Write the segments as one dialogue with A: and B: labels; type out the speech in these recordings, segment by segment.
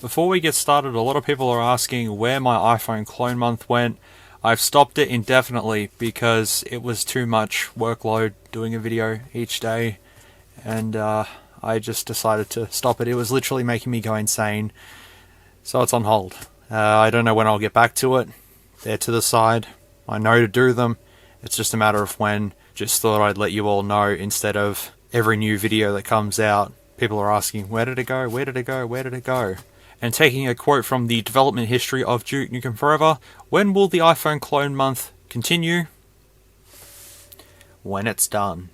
A: Before we get started, a lot of people are asking where my iPhone clone month went. I've stopped it indefinitely because it was too much workload doing a video each day, and I just decided to stop it. It was literally making me go insane, so it's on hold. I don't know when I'll get back to it. They're to the side. I know to do them. It's just a matter of when. Just thought I'd let you all know instead of every new video that comes out. People are asking, where did it go? Where did it go? Where did it go? And taking a quote from the development history of Duke Nukem Forever, when will the iPhone clone month continue? When it's done.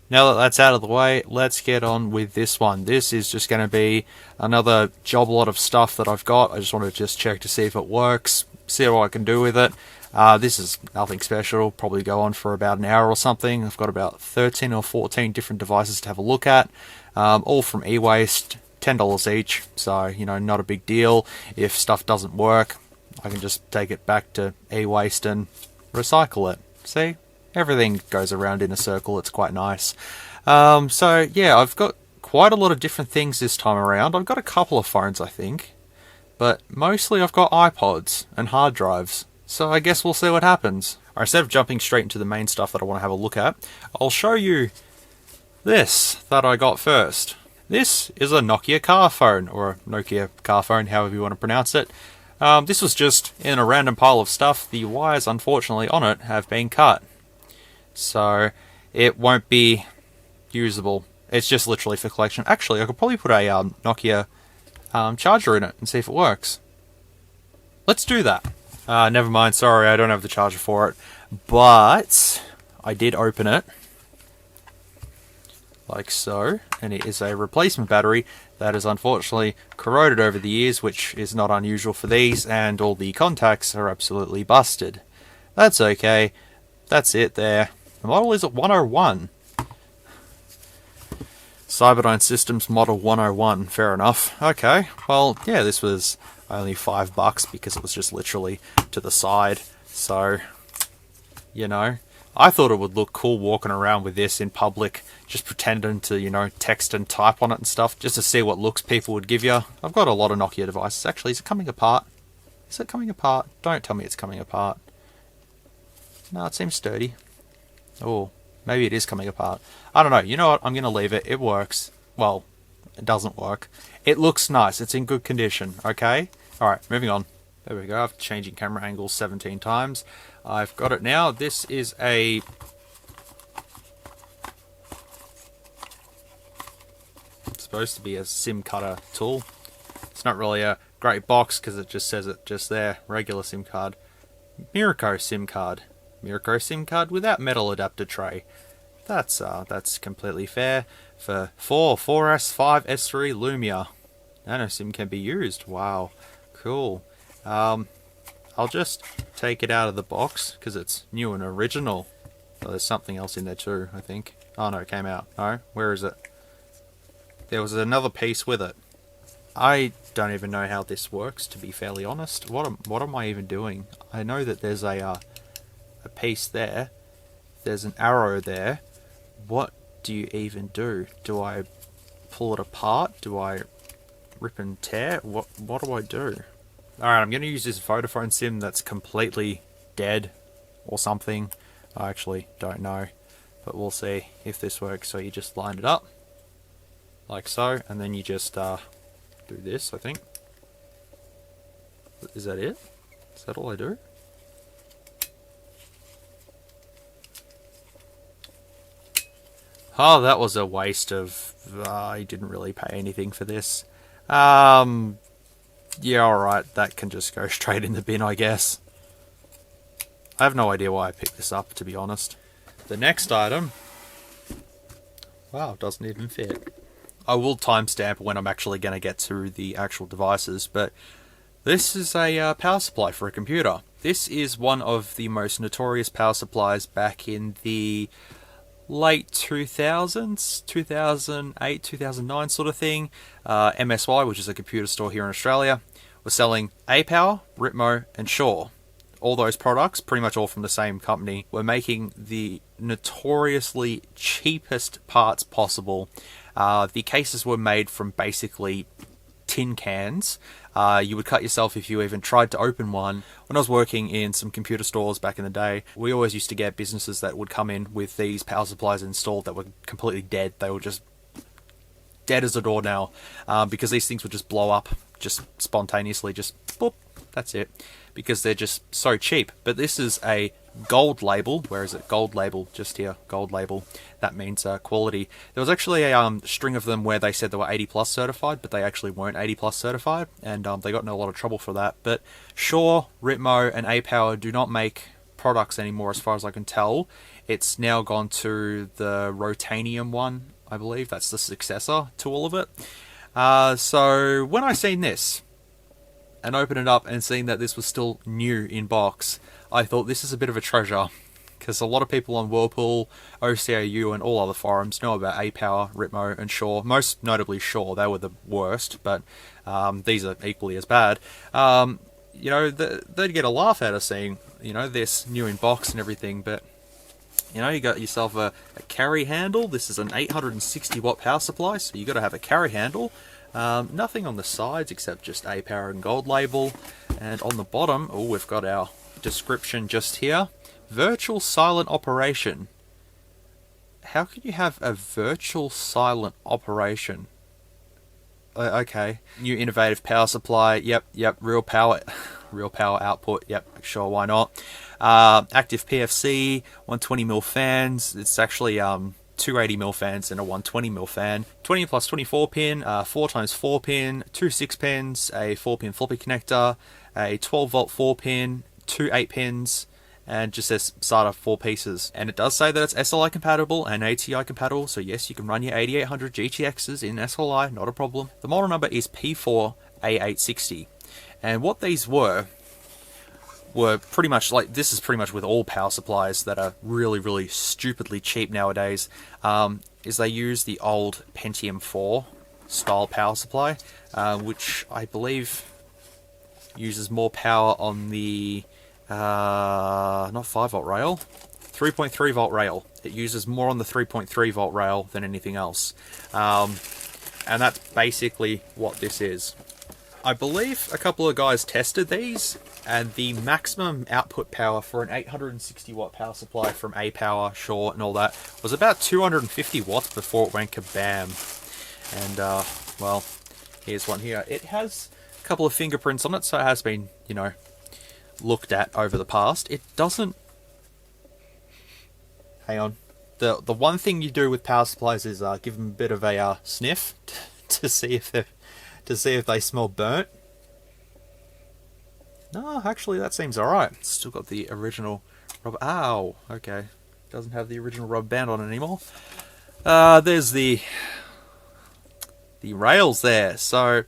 A: Now that that's out of the way, let's get on with this one. This is just going to be another job lot of stuff that I've got. I just want to check to see if it works, see what I can do with it. This is nothing special, probably go on for about an hour or something. I've got about 13 or 14 different devices to have a look at, all from e-waste. $10 each, so not a big deal. If stuff doesn't work, I can just take it back to e-waste and recycle it. See, everything goes around in a circle. It's quite nice. So yeah, I've got quite a lot of different things this time around. I've got a couple of phones, I think, but mostly I've got iPods and hard drives. So I guess we'll see what happens. Alright, instead of jumping straight into the main stuff that I want to have a look at, I'll show you this that I got first. This is a Nokia car phone, or a Nokia car phone, however you want to pronounce it. This was just in a random pile of stuff. The wires, unfortunately, on it have been cut. So, it won't be usable. It's just literally for collection. Actually, I could probably put a Nokia charger in it and see if it works. Let's do that. Never mind, sorry, I don't have the charger for it. But, I did open it. Like so, and it is a replacement battery that has unfortunately corroded over the years, which is not unusual for these, and all the contacts are absolutely busted. That's okay, that's it there. The model is at 101. Cyberdyne Systems Model 101, fair enough. Okay, well, yeah, this was only $5 because it was just literally to the side, so, I thought it would look cool walking around with this in public, just pretending to, text and type on it and stuff, just to see what looks people would give you. I've got a lot of Nokia devices. Actually, is it coming apart? Is it coming apart? Don't tell me it's coming apart. No, it seems sturdy. Oh, maybe it is coming apart. I don't know. You know what? I'm going to leave it. It works. Well, it doesn't work. It looks nice. It's in good condition, okay? Alright, moving on. There we go. I've changing camera angles 17 times. I've got it now. This is a supposed to be a SIM cutter tool. It's not really a great box because it just says it just there. Regular SIM card. Miraco SIM card. Miraco SIM card without metal adapter tray. That's completely fair. For 4S, 5, S3, Lumia. Nano SIM can be used. Wow. Cool. I'll just take it out of the box because it's new and original. Oh, there's something else in there too, I think. Oh no, it came out. No, where is it? There was another piece with it. I don't even know how this works, to be fairly honest. What am I even doing? I know that there's a piece there. There's an arrow there. What do you even do? Do I pull it apart? Do I rip and tear? What do I do? Alright, I'm going to use this Vodafone SIM that's completely dead or something. I actually don't know, but we'll see if this works. So you just line it up like so, and then you just do this, I think. Is that it? Is that all I do? Oh, that was a waste of... I didn't really pay anything for this. Yeah, alright, that can just go straight in the bin, I guess. I have no idea why I picked this up, to be honest. The next item... Wow, doesn't even fit. I will timestamp when I'm actually going to get to the actual devices, but this is a power supply for a computer. This is one of the most notorious power supplies back in the late 2000s, 2008, 2009 sort of thing. MSY, which is a computer store here in Australia, was selling A-Power, Ritmo, and Shaw. All those products, pretty much all from the same company, were making the notoriously cheapest parts possible. The cases were made from basically tin cans. You would cut yourself if you even tried to open one. When I was working in some computer stores back in the day, we always used to get businesses that would come in with these power supplies installed that were completely dead. They were just dead as a doornail, because these things would just blow up just spontaneously, just boop, that's it, because they're just so cheap. But this is a gold label. Where is it? Gold label, just here, gold label. That means quality. There was actually a string of them where they said they were 80 plus certified, but they actually weren't 80 plus certified, and they got in a lot of trouble for that. But Shure, Ritmo, and A-Power do not make products anymore, as far as I can tell. It's now gone to the Rotanium one, I believe. That's the successor to all of it. So when I seen this and opened it up and seen that this was still new in box, I thought this is a bit of a treasure, because a lot of people on Whirlpool, OCAU, and all other forums know about A-Power, Ritmo, and Shure. Most notably Shure. They were the worst, but these are equally as bad. You know, they'd get a laugh out of seeing, you know, this new in box and everything, but you know, you got yourself a carry handle. This is an 860 watt power supply, so you got to have a carry handle. Nothing on the sides except just A-Power and gold label. And on the bottom, oh, we've got our description just here. Virtual silent operation. How could you have a virtual silent operation? Okay. New innovative power supply. Yep. Real power output. Yep. Sure, why not? Active PFC, 120mm fans. It's actually 280mm fans and a 120mm fan. 20 plus 24 pin, 4x4 pin, 2 6 pins, a 4-pin floppy connector, a 12-volt 4 pin, 2 8 pins, and just says SATA 4 pieces. And it does say that it's SLI compatible and ATI compatible, so yes, you can run your 8800 GTXs in SLI, not a problem. The model number is P4A860. And what these were pretty much like, this is pretty much with all power supplies that are really, really stupidly cheap nowadays, is they use the old Pentium 4 style power supply, which I believe uses more power on the, not 5-volt rail, 3.3 volt rail. It uses more on the 3.3 volt rail than anything else. And that's basically what this is. I believe a couple of guys tested these, and the maximum output power for an 860 watt power supply from A-Power, Shure, and all that was about 250 watts before it went kabam. And, well, here's one here. It has a couple of fingerprints on it, so it has been, you know, looked at over the past. It doesn't... Hang on. The one thing you do with power supplies is give them a bit of a sniff to see if they smell burnt. No, actually that seems alright. Still got the original rubber... Ow! Okay. Doesn't have the original rubber band on it anymore. There's the rails there. So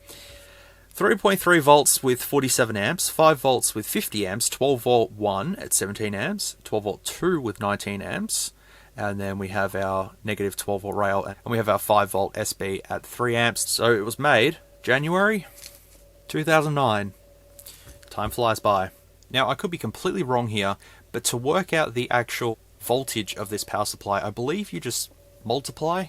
A: 3.3 volts with 47 amps, 5 volts with 50 amps, 12 volt 1 at 17 amps, 12 volt 2 with 19 amps, and then we have our negative 12 volt rail, and we have our 5 volt SB at 3 amps. So it was made January 2009. Time flies by. Now, I could be completely wrong here, but to work out the actual voltage of this power supply, I believe you just multiply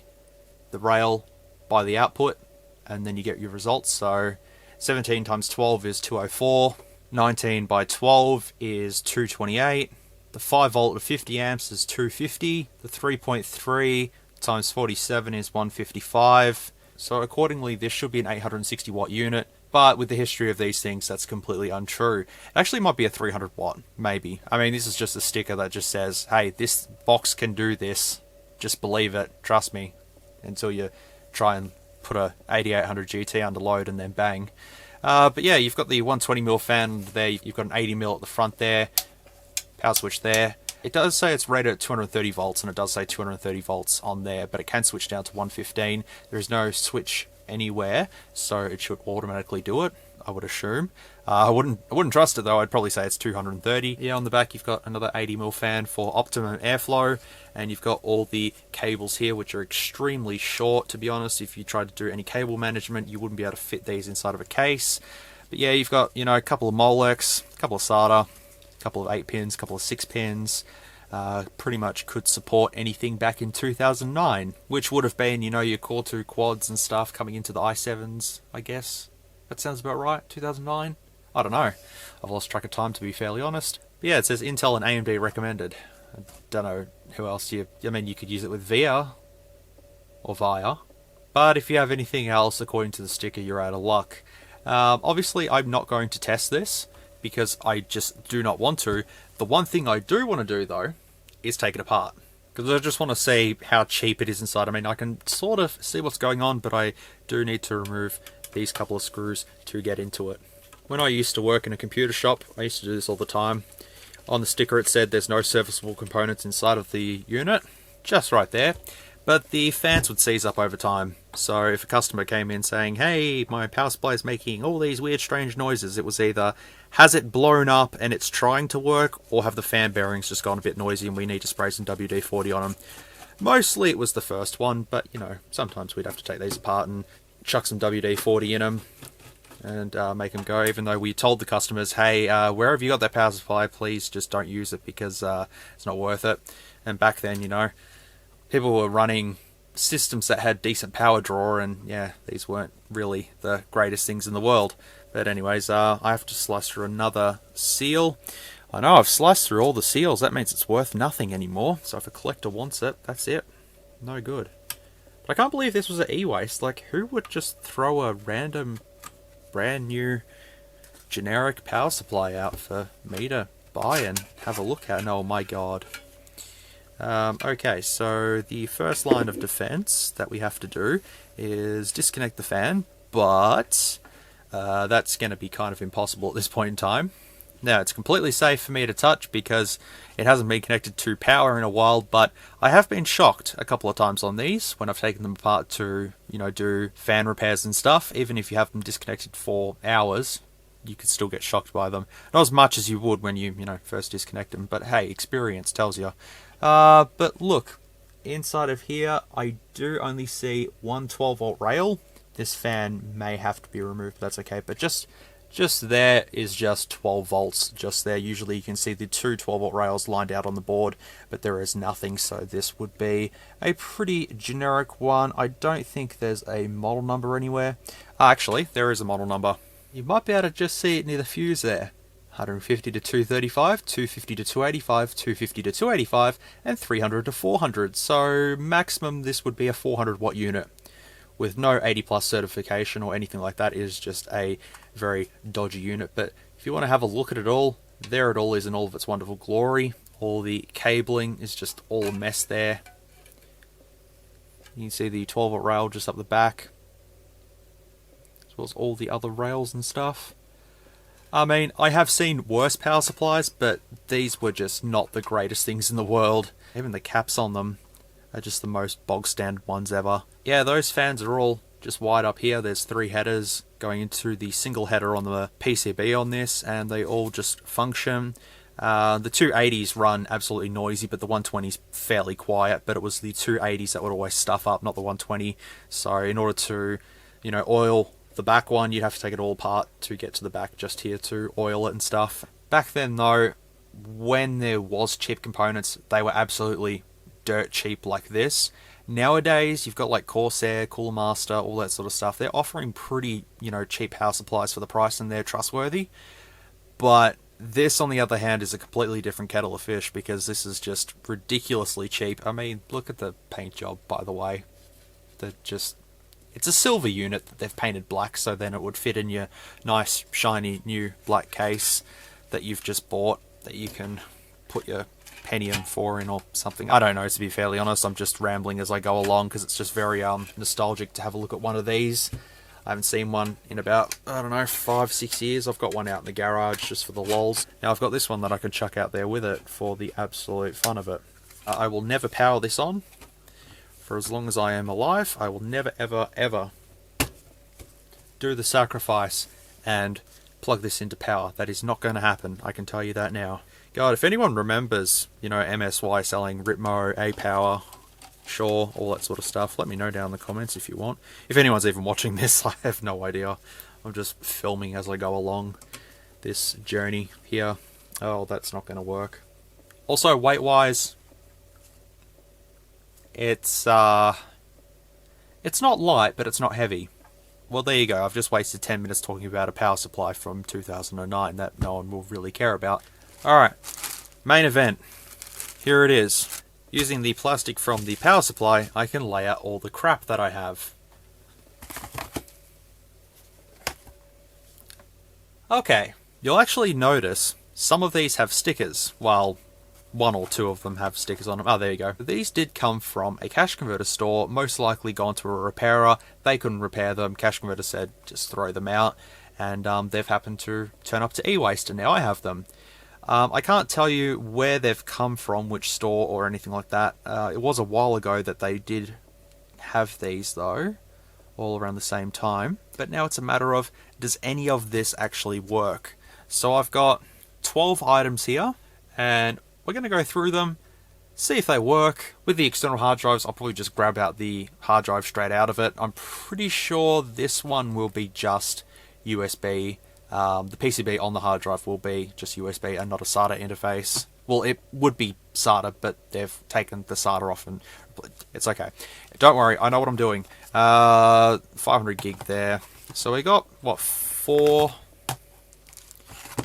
A: the rail by the output, and then you get your results. So 17 times 12 is 204, 19 by 12 is 228, the 5 volt of 50 amps is 250, the 3.3 times 47 is 155, so accordingly this should be an 860 watt unit. But with the history of these things, that's completely untrue. It actually might be a 300 watt, maybe. I mean, this is just a sticker that just says, hey, this box can do this. Just believe it, trust me. Until you try and put a 8800 GT under load and then bang. But yeah, you've got the 120mm fan there. You've got an 80mm at the front there. Power switch there. It does say it's rated at 230 volts, and it does say 230 volts on there, but it can switch down to 115. There is no switch anywhere, so it should automatically do it, I would assume. I wouldn't trust it though. I'd probably say it's 230. Yeah, on the back you've got another 80mm fan for optimum airflow, and you've got all the cables here, which are extremely short, to be honest. If you tried to do any cable management, you wouldn't be able to fit these inside of a case. But yeah, you've got, you know, a couple of Molex, a couple of SATA, a couple of 8 pins, a couple of 6 pins. Pretty much could support anything back in 2009, which would have been, you know, your Core 2 quads and stuff coming into the i7s, I guess. That sounds about right. 2009. I don't know. I've lost track of time, to be fairly honest. But yeah, it says Intel and AMD recommended. I don't know who else you could use it with VIA or VIA. But if you have anything else, according to the sticker, you're out of luck. Obviously, I'm not going to test this because I just do not want to. The one thing I do want to do, though, is take it apart. Because I just want to see how cheap it is inside. I mean, I can sort of see what's going on, but I do need to remove these couple of screws to get into it. When I used to work in a computer shop, I used to do this all the time. On the sticker it said there's no serviceable components inside of the unit. Just right there. But the fans would seize up over time. So if a customer came in saying, hey, my power supply is making all these weird strange noises, it was either has it blown up and it's trying to work, or have the fan bearings just gone a bit noisy and we need to spray some WD-40 on them. Mostly it was the first one, but you know, sometimes we'd have to take these apart and chuck some WD-40 in them and make them go, even though we told the customers, hey, wherever you got that power supply, please just don't use it because it's not worth it. And back then, you know, people were running systems that had decent power draw, and yeah, these weren't really the greatest things in the world. But anyways, I have to slice through another seal. I know I've sliced through all the seals, that means it's worth nothing anymore. So if a collector wants it, that's it. No good. But I can't believe this was an e-waste. Like, who would just throw a random, brand new, generic power supply out for me to buy and have a look at? Oh my god. Okay, so the first line of defense that we have to do is disconnect the fan, but that's going to be kind of impossible at this point in time. Now, it's completely safe for me to touch because it hasn't been connected to power in a while, but I have been shocked a couple of times on these when I've taken them apart to, you know, do fan repairs and stuff. Even if you have them disconnected for hours, you could still get shocked by them. Not as much as you would when you first disconnect them, but hey, experience tells you. But look, inside of here, I do only see one 12-volt rail. This fan may have to be removed, but that's okay. But just there is just 12 volts just there. Usually you can see the two 12-volt rails lined out on the board, but there is nothing, so this would be a pretty generic one. I don't think there's a model number anywhere. Actually, there is a model number. You might be able to just see it near the fuse there. 150 to 235, 250 to 285, 250 to 285, and 300 to 400. So maximum this would be a 400 watt unit with no 80 plus certification or anything like that. It is just a very dodgy unit. But if you want to have a look at it all, there it all is in all of its wonderful glory. All the cabling is just all a mess there. You can see the 12 volt rail just up the back, as well as all the other rails and stuff. I mean, I have seen worse power supplies, but these were just not the greatest things in the world. Even the caps on them are just the most bog standard ones ever. Yeah, those fans are all just wide up here. There's 3 headers going into the single header on the PCB on this, and they all just function. The 280s run absolutely noisy, but the 120's fairly quiet, but it was the 280s that would always stuff up, not the 120. So in order to, oil the back one, you'd have to take it all apart to get to the back just here to oil it and stuff. Back then though, when there was cheap components, they were absolutely dirt cheap like this. Nowadays, you've got like Corsair, Cooler Master, all that sort of stuff. They're offering pretty, cheap power supplies for the price, and they're trustworthy. But this, on the other hand, is a completely different kettle of fish because this is just ridiculously cheap. I mean, look at the paint job, by the way. It's a silver unit that they've painted black, so then it would fit in your nice, shiny, new black case that you've just bought that you can put your Pentium 4 in or something. I don't know, to be fairly honest. I'm just rambling as I go along because it's just very nostalgic to have a look at one of these. I haven't seen one in about, 5-6 years. I've got one out in the garage just for the lols. Now I've got this one that I can chuck out there with it for the absolute fun of it. I will never power this on. For as long as I am alive, I will never, ever, ever do the sacrifice and plug this into power. That is not going to happen. I can tell you that now. God, if anyone remembers, MSY selling Ritmo, A-Power, Shaw, all that sort of stuff, let me know down in the comments if you want. If anyone's even watching this, I have no idea. I'm just filming as I go along this journey here. Oh, that's not going to work. Also, weight-wise, it's not light, but it's not heavy. Well, there you go. I've just wasted 10 minutes talking about a power supply from 2009 that no one will really care about. Alright, main event. Here it is. Using the plastic from the power supply, I can lay out all the crap that I have. Okay, you'll actually notice some of these have stickers, while one or two of them have stickers on them. Oh, there you go. These did come from a cash converter store, most likely gone to a repairer. They couldn't repair them. Cash converter said just throw them out, and they've happened to turn up to e-waste, and now I have them. I can't tell you where they've come from, which store or anything like that. It was a while ago that they did have these though, all around the same time. But now it's a matter of, does any of this actually work? So I've got 12 items here, and we're going to go through them, see if they work. With the external hard drives, I'll probably just grab out the hard drive straight out of it. I'm pretty sure this one will be just USB. The PCB on the hard drive will be just USB and not a SATA interface. Well, it would be SATA, but they've taken the SATA off, and it's okay. Don't worry, I know what I'm doing. 500 gig there. So we got, what, 4,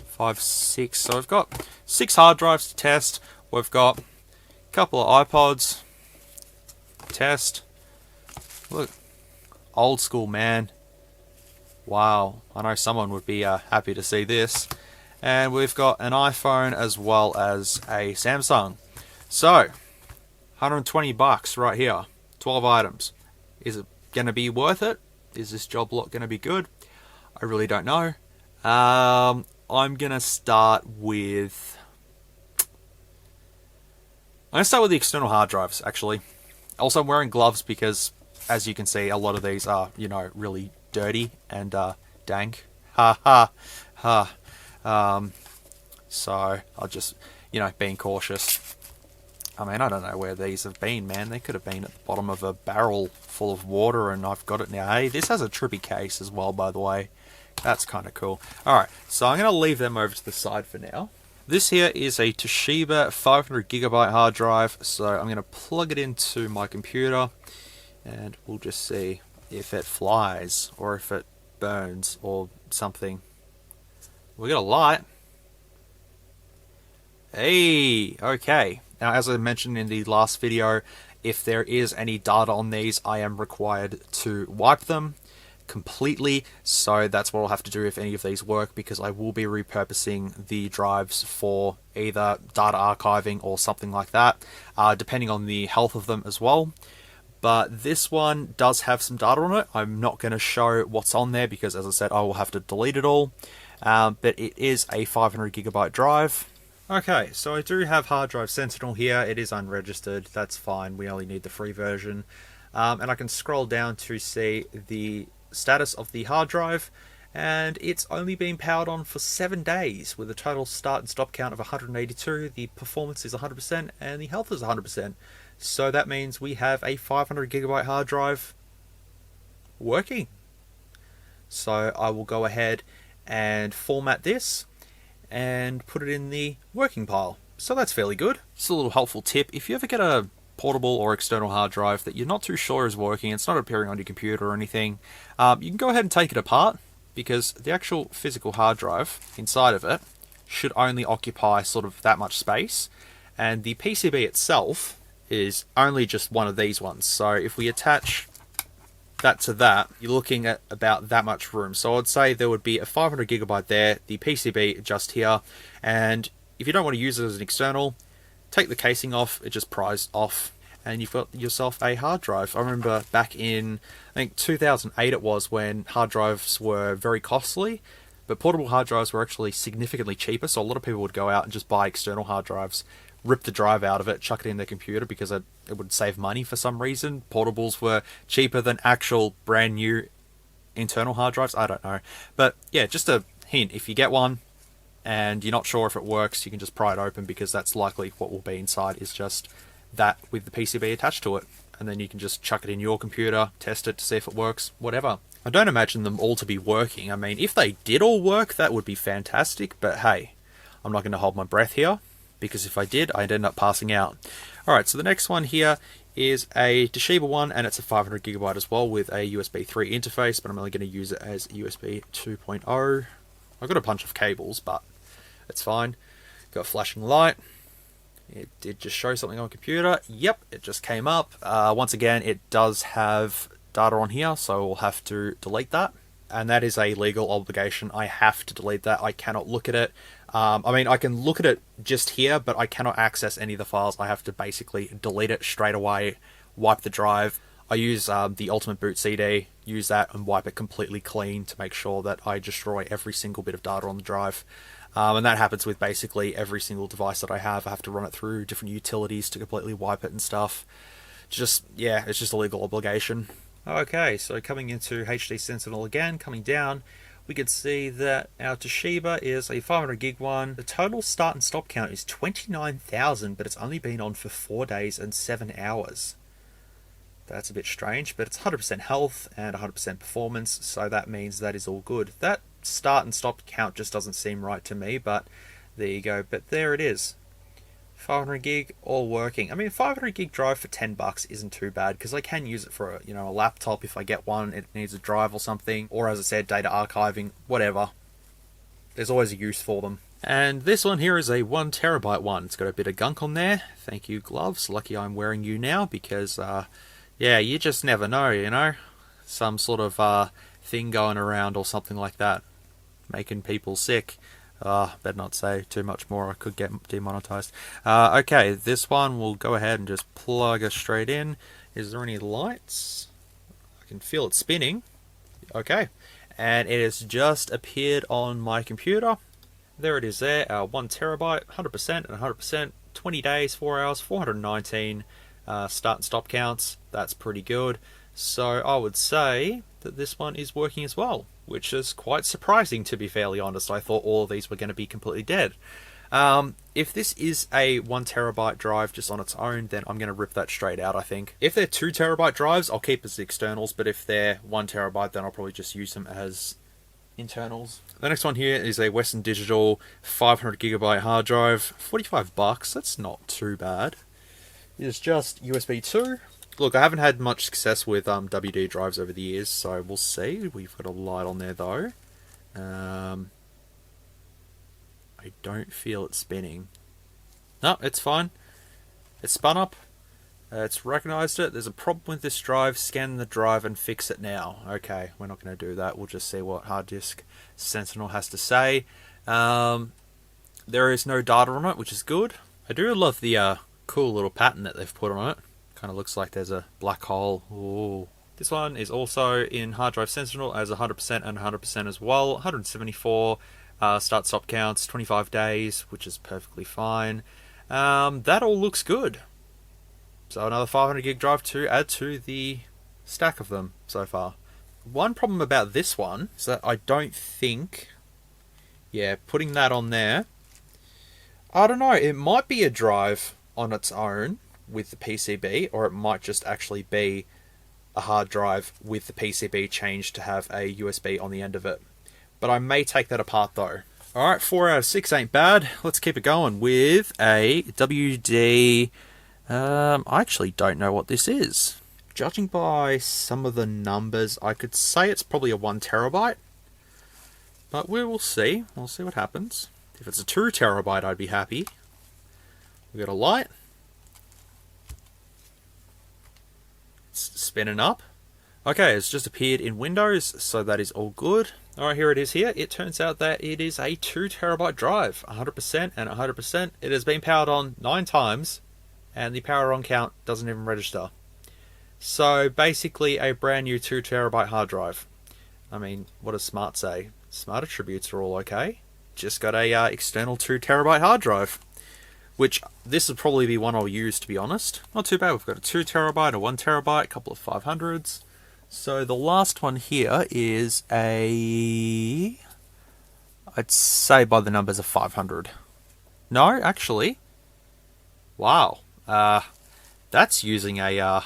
A: 5, 6. So we've got 6 hard drives to test. We've got a couple of iPods. Test. Look, old school, man. Wow, I know someone would be happy to see this. And we've got an iPhone as well as a Samsung. So, $120 right here. 12 items. Is it going to be worth it? Is this job lot going to be good? I really don't know. I'm going to start with... I'm going to start with the external hard drives, actually. Also, I'm wearing gloves because, as you can see, a lot of these are, you know, really dirty and dank. Ha ha ha. So I'll just, you know, being cautious. I mean, I don't know where these have been, man. They could have been at the bottom of a barrel full of water, and I've got it now. Hey, this has a trippy case as well, by the way. That's kind of cool. Alright, so I'm going to leave them over to the side for now. This here is a Toshiba 500GB hard drive, so I'm going to plug it into my computer, and we'll just see if it flies, or if it burns, or something. We got a light. Hey, okay. Now, as I mentioned in the last video, if there is any data on these, I am required to wipe them completely. So that's what I'll have to do if any of these work, because I will be repurposing the drives for either data archiving or something like that, depending on the health of them as well. But this one does have some data on it. I'm not going to show what's on there because, as I said, I will have to delete it all. But it is a 500GB drive. Okay, so I do have hard drive Sentinel here. It is unregistered. That's fine. We only need the free version. And I can scroll down to see the status of the hard drive. And it's only been powered on for 7 days with a total start and stop count of 182. The performance is 100% and the health is 100%. So that means we have a 500GB hard drive working. So I will go ahead and format this and put it in the working pile. So that's fairly good. Just a little helpful tip. If you ever get a portable or external hard drive that you're not too sure is working, it's not appearing on your computer or anything, you can go ahead and take it apart, because the actual physical hard drive inside of it should only occupy sort of that much space, and the PCB itself is only just one of these ones. So if we attach that to that, you're looking at about that much room. So I'd say there would be a 500GB there, the PCB just here, and if you don't want to use it as an external, take the casing off, it just pries off, and you've got yourself a hard drive. I remember back in, I think 2008 it was, when hard drives were very costly, but portable hard drives were actually significantly cheaper, so a lot of people would go out and just buy external hard drives, rip the drive out of it, chuck it in their computer because it would save money for some reason. Portables were cheaper than actual brand new internal hard drives. I don't know. But yeah, just a hint, if you get one and you're not sure if it works, you can just pry it open, because that's likely what will be inside, is just that with the PCB attached to it. And then you can just chuck it in your computer, test it to see if it works, whatever. I don't imagine them all to be working. I mean, if they did all work, that would be fantastic, but hey, I'm not going to hold my breath here, because if I did, I'd end up passing out. Alright, so the next one here is a Toshiba one, and it's a 500GB as well with a USB 3 interface, but I'm only going to use it as USB 2.0. I've got a bunch of cables, but it's fine. Got a flashing light. It did just show something on computer. Yep, it just came up. Once again, it does have data on here, so we'll have to delete that. And that is a legal obligation. I have to delete that. I cannot look at it. I mean, I can look at it just here, but I cannot access any of the files. I have to basically delete it straight away, wipe the drive. I use the Ultimate Boot CD, use that and wipe it completely clean to make sure that I destroy every single bit of data on the drive. And that happens with basically every single device that I have. I have to run it through different utilities to completely wipe it and stuff. Just, yeah, it's just a legal obligation. Okay, so coming into HD Sentinel again, coming down, we can see that our Toshiba is a 500GB one. The total start and stop count is 29,000, but it's only been on for 4 days and 7 hours. That's a bit strange, but it's 100% health and 100% performance, so that means that is all good. That start and stop count just doesn't seem right to me, but there you go. But there it is. 500GB, all working. I mean, 500GB drive for $10 isn't too bad, because I can use it for a laptop if I get one, it needs a drive or something, or as I said, data archiving, whatever. There's always a use for them. And this one here is a 1TB one. It's got a bit of gunk on there. Thank you, gloves. Lucky I'm wearing you now, because yeah, you just never know, some sort of thing going around or something like that, making people sick. Better not say too much more, I could get demonetized. Okay, this one we'll go ahead and just plug it straight in. Is there any lights? I can feel it spinning. Okay, and it has just appeared on my computer. There it is there, 1TB, 100% and 100%, 20 days, 4 hours, 419 start and stop counts. That's pretty good. So I would say that this one is working as well, which is quite surprising, to be fairly honest. I thought all of these were going to be completely dead. If this is a 1TB drive just on its own, then I'm going to rip that straight out, I think. If they're 2TB drives, I'll keep as the externals, but if they're 1TB, then I'll probably just use them as internals. The next one here is a Western Digital 500GB hard drive, $45. That's not too bad. It's just USB 2. Look, I haven't had much success with WD drives over the years, so we'll see. We've got a light on there though. I don't feel it spinning. No, it's fine. It's spun up. It's recognized it. There's a problem with this drive. Scan the drive and fix it now. Okay, we're not going to do that. We'll just see what hard disk Sentinel has to say. There is no data on it, which is good. I do love the cool little pattern that they've put on it. Kind of looks like there's a black hole. Ooh. This one is also in hard drive Sentinel as 100% and 100% as well. 174 start stop counts, 25 days, which is perfectly fine. That all looks good. So another 500GB drive to add to the stack of them so far. One problem about this one is that I don't think, putting that on there, I don't know, it might be a drive on its own with the PCB, or it might just actually be a hard drive with the PCB changed to have a USB on the end of it. But I may take that apart though. Alright, 4 out of 6 ain't bad. Let's keep it going with a WD... I actually don't know what this is. Judging by some of the numbers, I could say it's probably a 1TB. But we will see. We'll see what happens. If it's a 2TB, I'd be happy. We got a light. It's spinning up. Okay, it's just appeared in Windows, so that is all good. Alright, here it is here. It turns out that it is a 2TB drive, 100% and 100%. It has been powered on 9 times, and the power on count doesn't even register. So basically a brand new 2TB hard drive. I mean, what does Smart say? Smart attributes are all okay. Just got a external 2TB hard drive. Which, this would probably be one I'll use, to be honest. Not too bad. We've got a 2TB, a 1TB, a couple of 500s. So the last one here is a... I'd say by the numbers of 500. No, actually. Wow. That's using a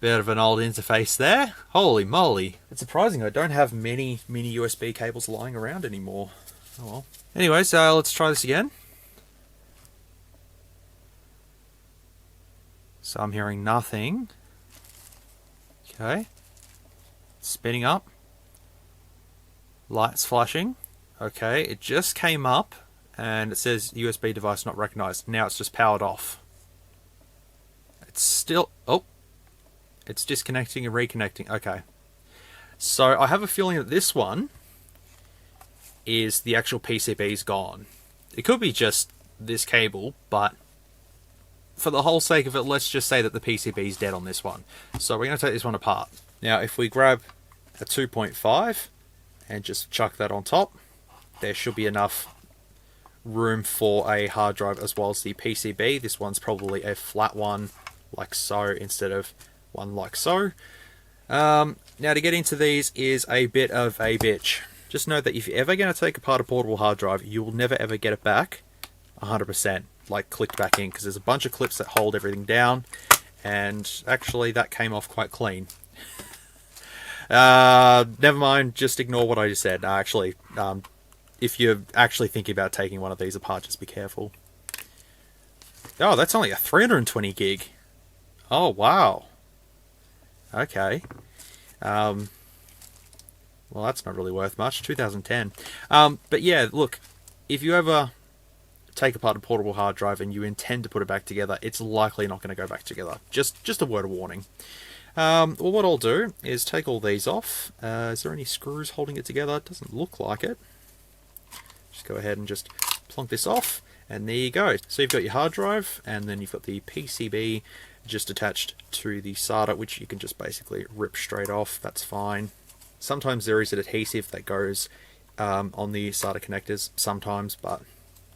A: bit of an old interface there. Holy moly. It's surprising I don't have many mini USB cables lying around anymore. Oh well. Anyways, let's try this again. So I'm hearing nothing. Okay. Spinning up. Lights flashing. Okay, it just came up and it says USB device not recognized. Now it's just powered off. It's still... Oh! It's disconnecting and reconnecting. Okay. So I have a feeling that this one is the actual PCB's gone. It could be just this cable, but for the whole sake of it, let's just say that the PCB's dead on this one. So we're going to take this one apart. Now, if we grab a 2.5 and just chuck that on top, there should be enough room for a hard drive as well as the PCB. This one's probably a flat one, like so, instead of one like so. Now, to get into these is a bit of a bitch. Just know that if you're ever going to take apart a portable hard drive, you will never ever get it back 100%, like clicked back in, because there's a bunch of clips that hold everything down, and actually that came off quite clean. Never mind, just ignore what I just said. Actually, if you're actually thinking about taking one of these apart, just be careful. Oh, that's only a 320 gig. Oh, wow. Okay. Well, that's not really worth much. 2010. But yeah, look, if you ever take apart a portable hard drive and you intend to put it back together, it's likely not going to go back together. Just a word of warning. Well, what I'll do is take all these off. Is there any screws holding it together? It doesn't look like it. Just go ahead and just plonk this off, and there you go. So you've got your hard drive, and then you've got the PCB just attached to the SATA, which you can just basically rip straight off. That's fine. Sometimes there is an adhesive that goes on the SATA connectors, sometimes, but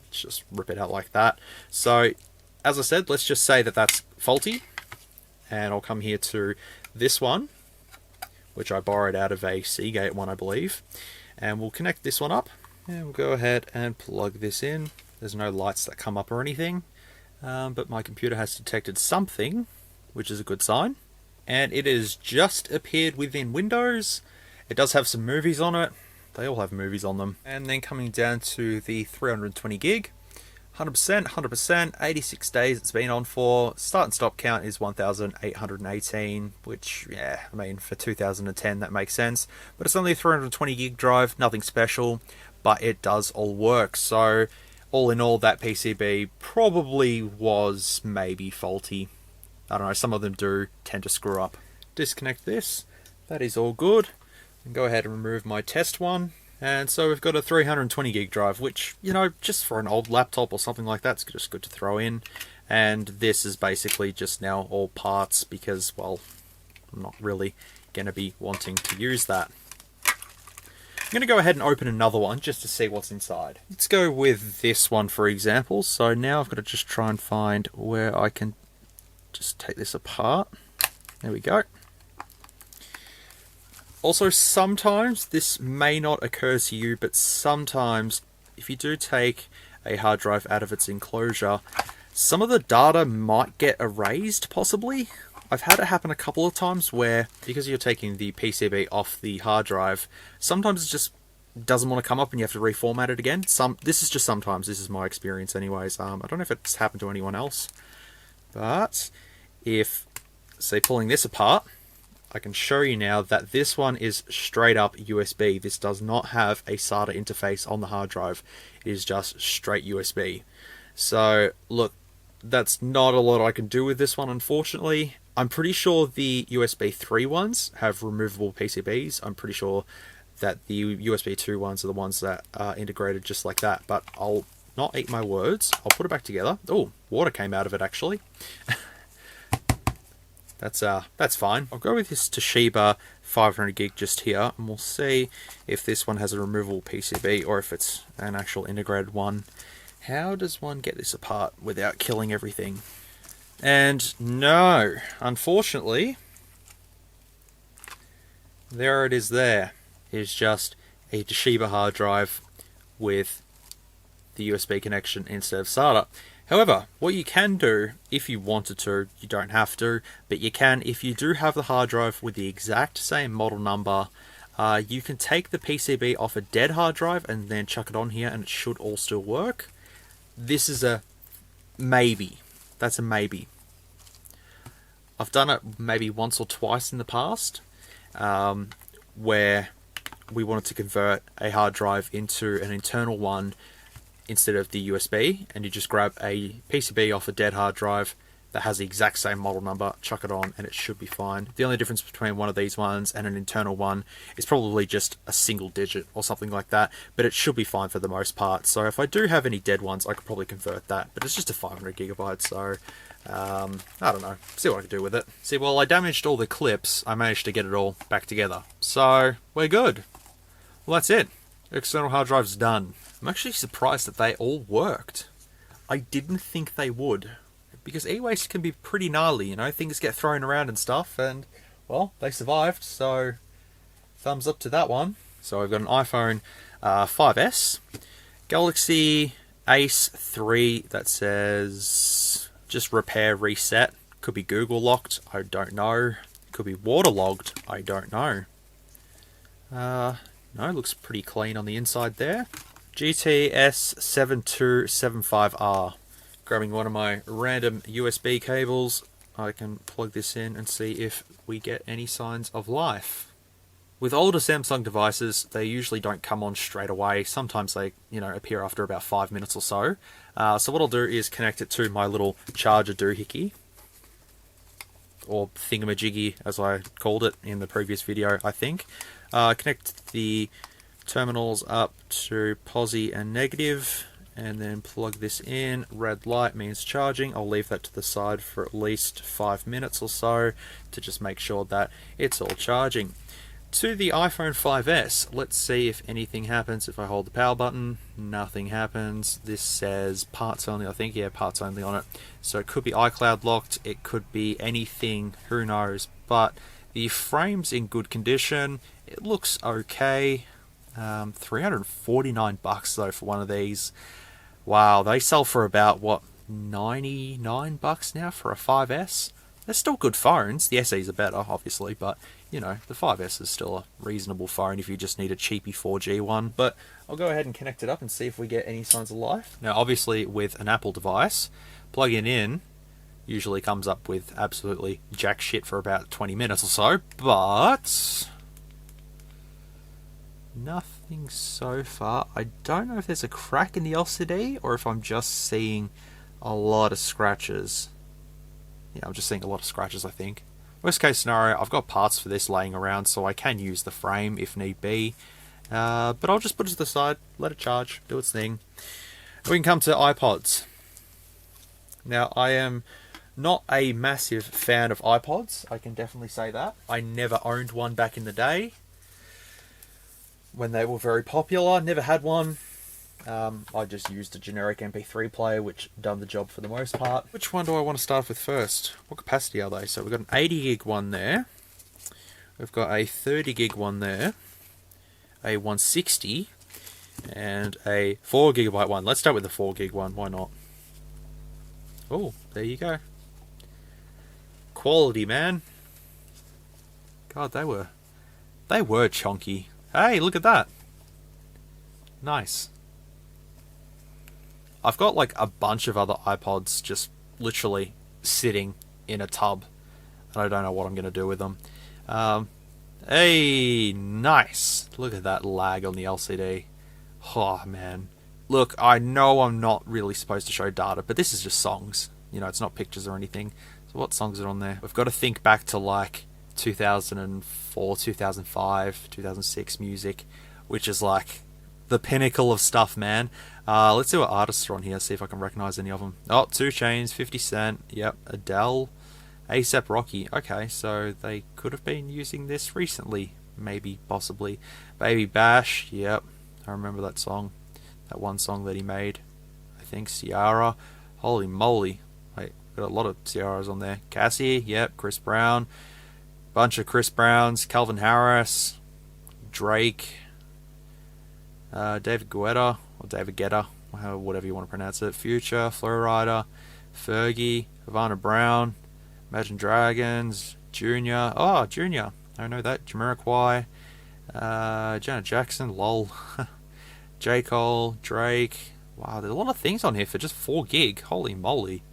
A: just rip it out like that. So, as I said, let's just say that that's faulty, and I'll come here to this one, which I borrowed out of a Seagate one, I believe, and we'll connect this one up, and we'll go ahead and plug this in. There's no lights that come up or anything, but my computer has detected something, which is a good sign, and it has just appeared within Windows. It does have some movies on it. They all have movies on them. And then coming down to the 320 gig, 100%, 86 days it's been on for. Start and stop count is 1,818, which, yeah, I mean, for 2010 that makes sense. But it's only a 320 gig drive, nothing special, but it does all work. So, all in all, that PCB probably was maybe faulty. I don't know, some of them do tend to screw up. Disconnect this. That is all good. And go ahead and remove my test one. And so we've got a 320 gig drive, which, you know, just for an old laptop or something like that, it's just good to throw in. And this is basically just now all parts because, well, I'm not really going to be wanting to use that. I'm going to go ahead and open another one just to see what's inside. Let's go with this one, for example. So now I've got to just try and find where I can just take this apart. There we go. Also, sometimes this may not occur to you, but sometimes if you do take a hard drive out of its enclosure, some of the data might get erased, possibly. I've had it happen a couple of times where, because you're taking the PCB off the hard drive, sometimes it just doesn't want to come up and you have to reformat it again. This is just sometimes, this is my experience anyways. I don't know if it's happened to anyone else, but if, say, pulling this apart, I can show you now that this one is straight up USB. This does not have a SATA interface on the hard drive. It is just straight USB. So, look, that's not a lot I can do with this one, unfortunately. I'm pretty sure the USB 3 ones have removable PCBs. I'm pretty sure that the USB 2 ones are the ones that are integrated just like that. But I'll not eat my words. I'll put it back together. Oh, water came out of it, actually. That's fine. I'll go with this Toshiba 500 gig just here, and we'll see if this one has a removable PCB or if it's an actual integrated one. How does one get this apart without killing everything? And no, unfortunately, there it is there. It's just a Toshiba hard drive with the USB connection instead of SATA. However, what you can do, if you wanted to, you don't have to, but you can, if you do have the hard drive with the exact same model number, you can take the PCB off a dead hard drive and then chuck it on here and it should all still work. This is a maybe. That's a maybe. I've done it maybe once or twice in the past, where we wanted to convert a hard drive into an internal one instead of the USB, and you just grab a PCB off a dead hard drive that has the exact same model number, chuck it on, and it should be fine. The only difference between one of these ones and an internal one is probably just a single digit or something like that, but it should be fine for the most part. So if I do have any dead ones, I could probably convert that, but it's just a 500 gigabyte, so I don't know. See what I can do with it. See, while I damaged all the clips, I managed to get it all back together. So, we're good. Well, that's it. External hard drive's done. I'm actually surprised that they all worked. I didn't think they would, because e-waste can be pretty gnarly, you know, things get thrown around and stuff, and, well, they survived, so thumbs up to that one. So I've got an iPhone 5S, Galaxy Ace 3 that says just repair, reset. Could be Google locked, I don't know. Could be waterlogged, I don't know. No, looks pretty clean on the inside there. GTS7275R. Grabbing one of my random USB cables, I can plug this in and see if we get any signs of life. With older Samsung devices, they usually don't come on straight away. Sometimes they, appear after about 5 minutes or so. So what I'll do is connect it to my little charger doohickey, or thingamajiggy as I called it in the previous video, I think. Connect the terminals up to posi and negative, and then plug this in. Red light means charging. I'll leave that to the side for at least 5 minutes or so to just make sure that it's all charging. To the iPhone 5S, let's see if anything happens. If I hold the power button, nothing happens. This says parts only, I think. Yeah, parts only on it. So it could be iCloud locked, it could be anything, who knows. But the frame's in good condition. It looks okay. $349 though for one of these. Wow, they sell for about, what, $99 now for a 5S? They're still good phones. The SEs are better, obviously, but, the 5S is still a reasonable phone if you just need a cheapy 4G one. But I'll go ahead and connect it up and see if we get any signs of life. Now, obviously, with an Apple device, plugging in usually comes up with absolutely jack shit for about 20 minutes or so, but nothing so far. I don't know if there's a crack in the LCD or if I'm just seeing a lot of scratches. Yeah, I'm just seeing a lot of scratches, I think. Worst case scenario, I've got parts for this laying around, so I can use the frame if need be. But I'll just put it to the side, let it charge, do its thing. We can come to iPods. Now, I am not a massive fan of iPods, I can definitely say that. I never owned one back in the day when they were very popular. Never had one. I just used a generic MP3 player, which done the job for the most part. Which one do I want to start with first? What capacity are they? So we've got an 80 gig one there. We've got a 30 gig one there. A 160. And a 4 gigabyte one. Let's start with the 4 gig one. Why not? Oh, there you go. Quality, man. God, they were chonky. Hey, look at that. Nice. I've got like a bunch of other iPods just literally sitting in a tub, and I don't know what I'm going to do with them. Hey, nice. Look at that lag on the LCD. Oh, man. Look, I know I'm not really supposed to show data, but this is just songs. It's not pictures or anything. So what songs are on there? We've got to think back to like 2004, 2005, 2006 music, which is like the pinnacle of stuff, man. Let's see what artists are on here, see if I can recognize any of them. Oh, 2 Chainz, 50 Cent, yep, Adele, A$AP Rocky. Okay, so they could have been using this recently, maybe, possibly. Baby Bash, yep, I remember that song. That one song that he made. I think Ciara. Holy moly. Wait, got a lot of Ciaras on there. Cassie, yep, Chris Brown. Bunch of Chris Browns, Calvin Harris, Drake, David Guetta, or David Guetta, whatever you want to pronounce it. Future, Flowrider, Fergie, Havana Brown, Imagine Dragons, Junior. Oh, Junior. I know that. Jamiroquai, Janet Jackson, lol. J. Cole, Drake. Wow, there's a lot of things on here for just 4 gig. Holy moly.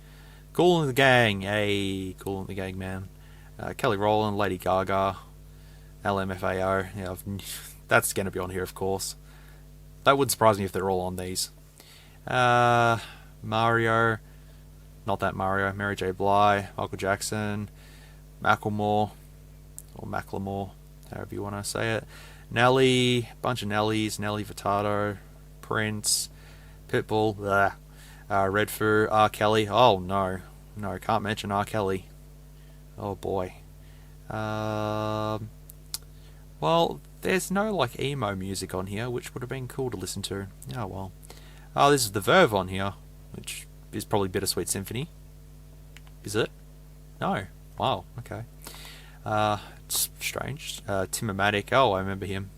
A: Kool and the Gang. Hey, Kool and the Gang, man. Kelly Rowland, Lady Gaga, LMFAO. Yeah, that's going to be on here, of course. That wouldn't surprise me if they're all on these. Mario, not that Mario, Mary J. Blige, Michael Jackson, Macklemore, or Macklemore, however you want to say it. Nelly, bunch of Nellies, Nelly Furtado, Prince, Pitbull, Redfoo, R. Kelly. Oh no, can't mention R. Kelly. Oh boy. Well, there's no like emo music on here, which would have been cool to listen to. Oh well. Oh, this is the Verve on here, which is probably Bittersweet Symphony. Is it? No. Wow. Okay. It's strange. Tim-O-Matic. Oh, I remember him.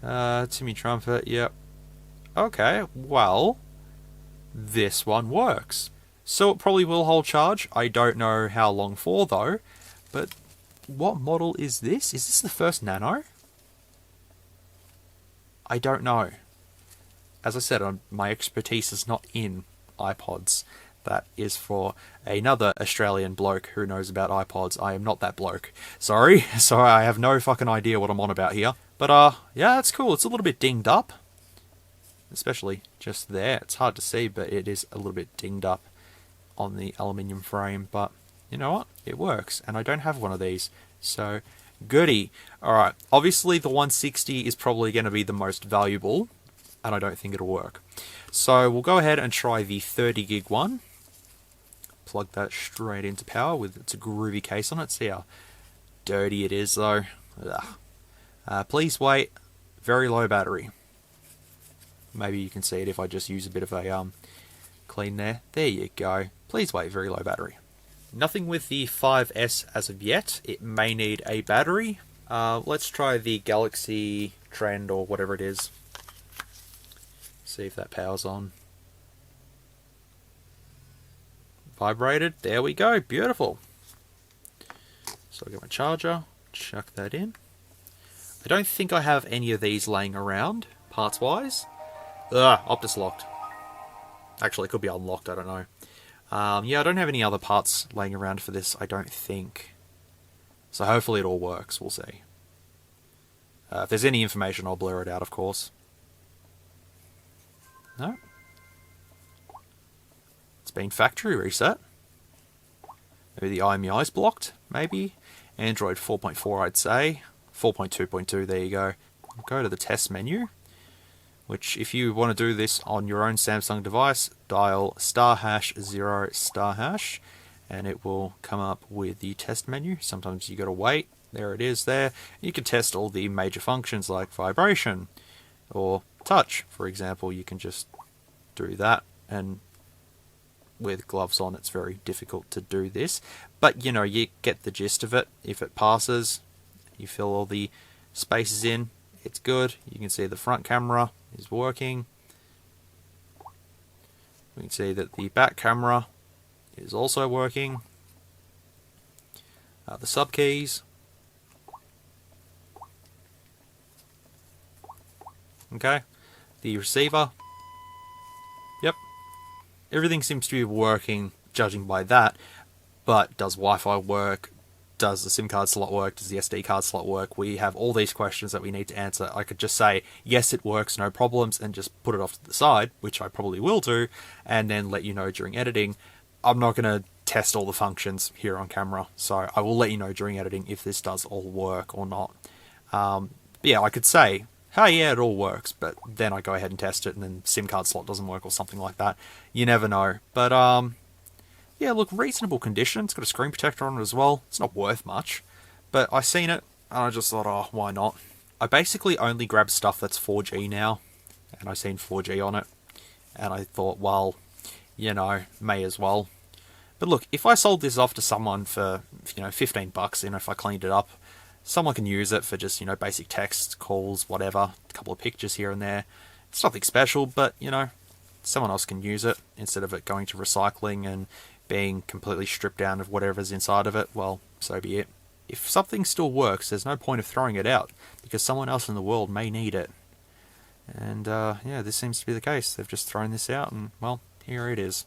A: Timmy Trumpet. Yep. Okay. Well, this one works. So it probably will hold charge. I don't know how long for though. But what model is this? Is this the first Nano? I don't know. As I said, my expertise is not in iPods. That is for another Australian bloke who knows about iPods. I am not that bloke. Sorry. I have no fucking idea what I'm on about here. But yeah, that's cool. It's a little bit dinged up. Especially just there. It's hard to see, but it is a little bit dinged up on the aluminium frame. But you know what? It works. And I don't have one of these. So, goody. Alright, obviously the 160 is probably going to be the most valuable. And I don't think it'll work. So we'll go ahead and try the 30 gig one. Plug that straight into power with its groovy case on it. See how dirty it is though. Please wait. Very low battery. Maybe you can see it if I just use a bit of a clean there. There you go. Please wait. Very low battery. Nothing with the 5S as of yet. It may need a battery. Let's try the Galaxy Trend or whatever it is. See if that powers on. Vibrated. There we go. Beautiful. So I'll get my charger. Chuck that in. I don't think I have any of these laying around, parts-wise. Optus locked. Actually, it could be unlocked. I don't know. Yeah, I don't have any other parts laying around for this, I don't think. So hopefully it all works. We'll see. If there's any information, I'll blur it out, of course. No. It's been factory reset. Maybe the IMEI is blocked, maybe. Android 4.4, I'd say. 4.2.2, there you go. Go to the test menu, which if you want to do this on your own Samsung device, dial *#0*#, and it will come up with the test menu. Sometimes you got to wait. There it is there. You can test all the major functions like vibration or touch, for example. You can just do that, and with gloves on it's very difficult to do this, but you know, you get the gist of it. If it passes, you fill all the spaces in, it's good. You can see the front camera is working. We can see that the back camera is also working. The sub keys. Okay. The receiver. Yep. Everything seems to be working, judging by that. But does Wi-Fi work? Does the SIM card slot work? Does the SD card slot work? We have all these questions that we need to answer. I could just say, yes, it works, no problems, and just put it off to the side, which I probably will do, and then let you know during editing. I'm not going to test all the functions here on camera, so I will let you know during editing if this does all work or not. Yeah, I could say, hey, yeah, it all works, but then I go ahead and test it, and then SIM card slot doesn't work or something like that. You never know. But, yeah, look, reasonable condition. It's got a screen protector on it as well. It's not worth much. But I seen it, and I just thought, oh, why not? I basically only grab stuff that's 4G now, and I seen 4G on it. And I thought, well, you know, may as well. But look, if I sold this off to someone for, you know, $15, you know, if I cleaned it up, someone can use it for just, you know, basic text, calls, whatever, a couple of pictures here and there. It's nothing special, but, you know, someone else can use it instead of it going to recycling and being completely stripped down of whatever's inside of it. Well, so be it. If something still works, there's no point of throwing it out, because someone else in the world may need it. And, yeah, this seems to be the case. They've just thrown this out, and, well, here it is.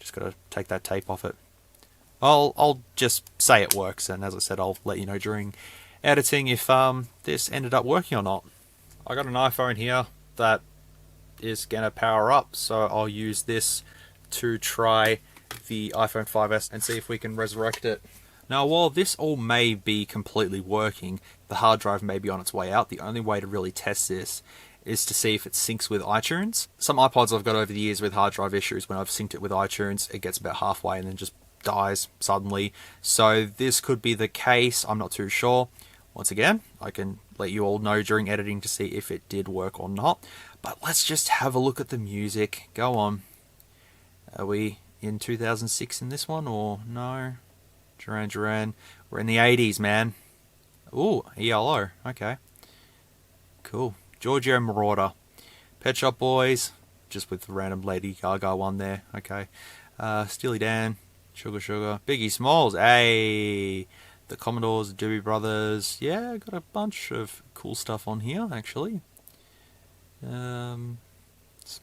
A: Just got to take that tape off it. I'll just say it works, and as I said, I'll let you know during editing if this ended up working or not. I got an iPhone here that is gonna power up, so I'll use this to try the iPhone 5S and see if we can resurrect it. Now, while this all may be completely working, the hard drive may be on its way out. The only way to really test this is to see if it syncs with iTunes. Some iPods I've got over the years with hard drive issues, when I've synced it with iTunes, it gets about halfway and then just dies suddenly. So this could be the case, I'm not too sure. Once again, I can let you all know during editing to see if it did work or not. But let's just have a look at the music. Go on. Are we in 2006 in this one, or no? Duran Duran. We're in the 80s, man. Ooh, ELO. Okay. Cool. Giorgio Moroder. Pet Shop Boys. Just with the random Lady Gaga one there. Okay. Steely Dan. Sugar Sugar. Biggie Smalls. Hey. The Commodores. Doobie Brothers. Yeah, got a bunch of cool stuff on here, actually. Some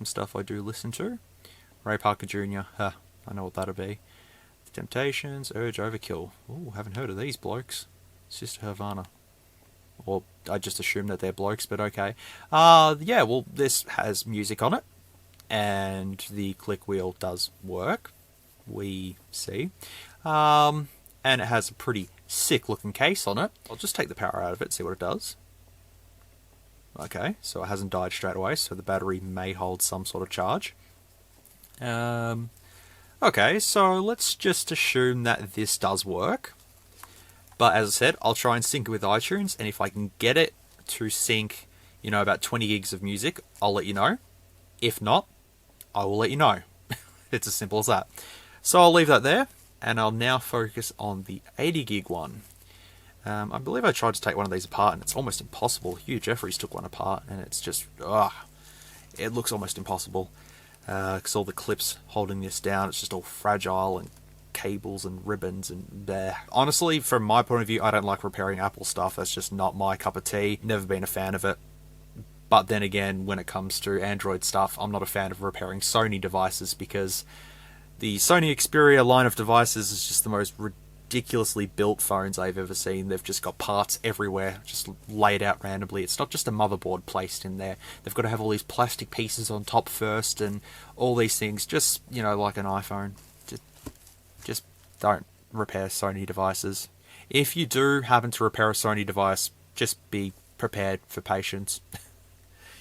A: stuff I do listen to. Ray Parker Jr. Huh. I know what that'll be. The Temptations. Urge Overkill. Ooh, haven't heard of these blokes. Sister Havana. Well, I just assume that they're blokes, but okay. Yeah, well, this has music on it, and the click wheel does work. We see. And it has a pretty sick looking case on it. I'll just take the power out of it, see what it does. Okay, so it hasn't died straight away, so the battery may hold some sort of charge. Okay, so let's just assume that this does work. But as I said, I'll try and sync it with iTunes, and if I can get it to sync, about 20 gigs of music, I'll let you know. If not, I will let you know. It's as simple as that. So I'll leave that there, and I'll now focus on the 80 gig one. I believe I tried to take one of these apart, and it's almost impossible. Hugh Jeffries took one apart, and it's just, it looks almost impossible. Because all the clips holding this down, it's just all fragile and cables and ribbons and bleh. Honestly, from my point of view, I don't like repairing Apple stuff. That's just not my cup of tea. Never been a fan of it. But then again, when it comes to Android stuff, I'm not a fan of repairing Sony devices, because the Sony Xperia line of devices is just the most ridiculously built phones I've ever seen. They've just got parts everywhere, just laid out randomly. It's not just a motherboard placed in there. They've got to have all these plastic pieces on top first and all these things. Just, like an iPhone. Just don't repair Sony devices. If you do happen to repair a Sony device, just be prepared for patience.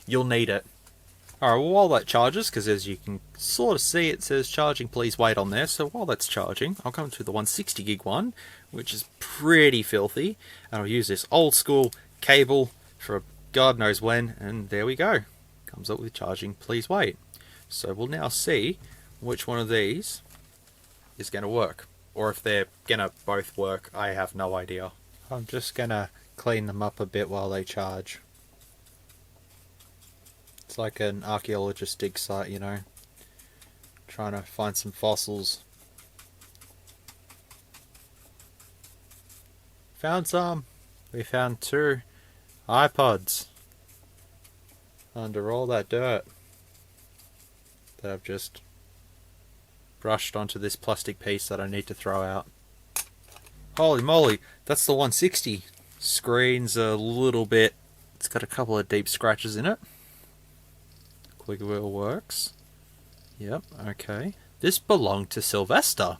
A: You'll need it. Alright, well, while that charges, because as you can sort of see, it says charging, please wait on there. So while that's charging, I'll come to the 160 gig one, which is pretty filthy. And I'll use this old school cable for God knows when, and there we go. Comes up with charging, please wait. So we'll now see which one of these is going to work, or if they're going to both work. I have no idea. I'm just going to clean them up a bit while they charge. It's like an archaeologist dig site, trying to find some fossils. Found some. We found 2 iPods under all that dirt that I've just brushed onto this plastic piece that I need to throw out. Holy moly, that's the 160. Screen's a little bit, it's got a couple of deep scratches in it. Click wheel works. Yep, okay. This belonged to Sylvester.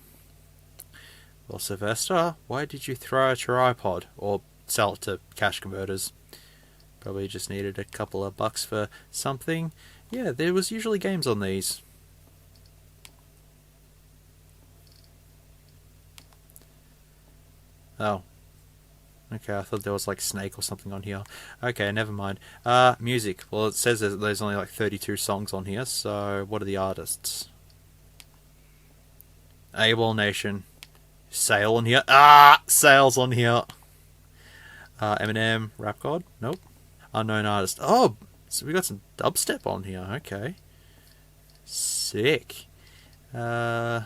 A: Well, Sylvester, why did you throw out your iPod? Or sell it to cash converters? Probably just needed a couple of bucks for something. Yeah, there was usually games on these. Oh. Okay, I thought there was like Snake or something on here. Okay, never mind. Music. Well, it says there's only like 32 songs on here, so what are the artists? AWOL Nation. Sale on here. Sales on here. Eminem. Rap God? Nope. Unknown artist. Oh, so we got some dubstep on here. Okay. Sick. Look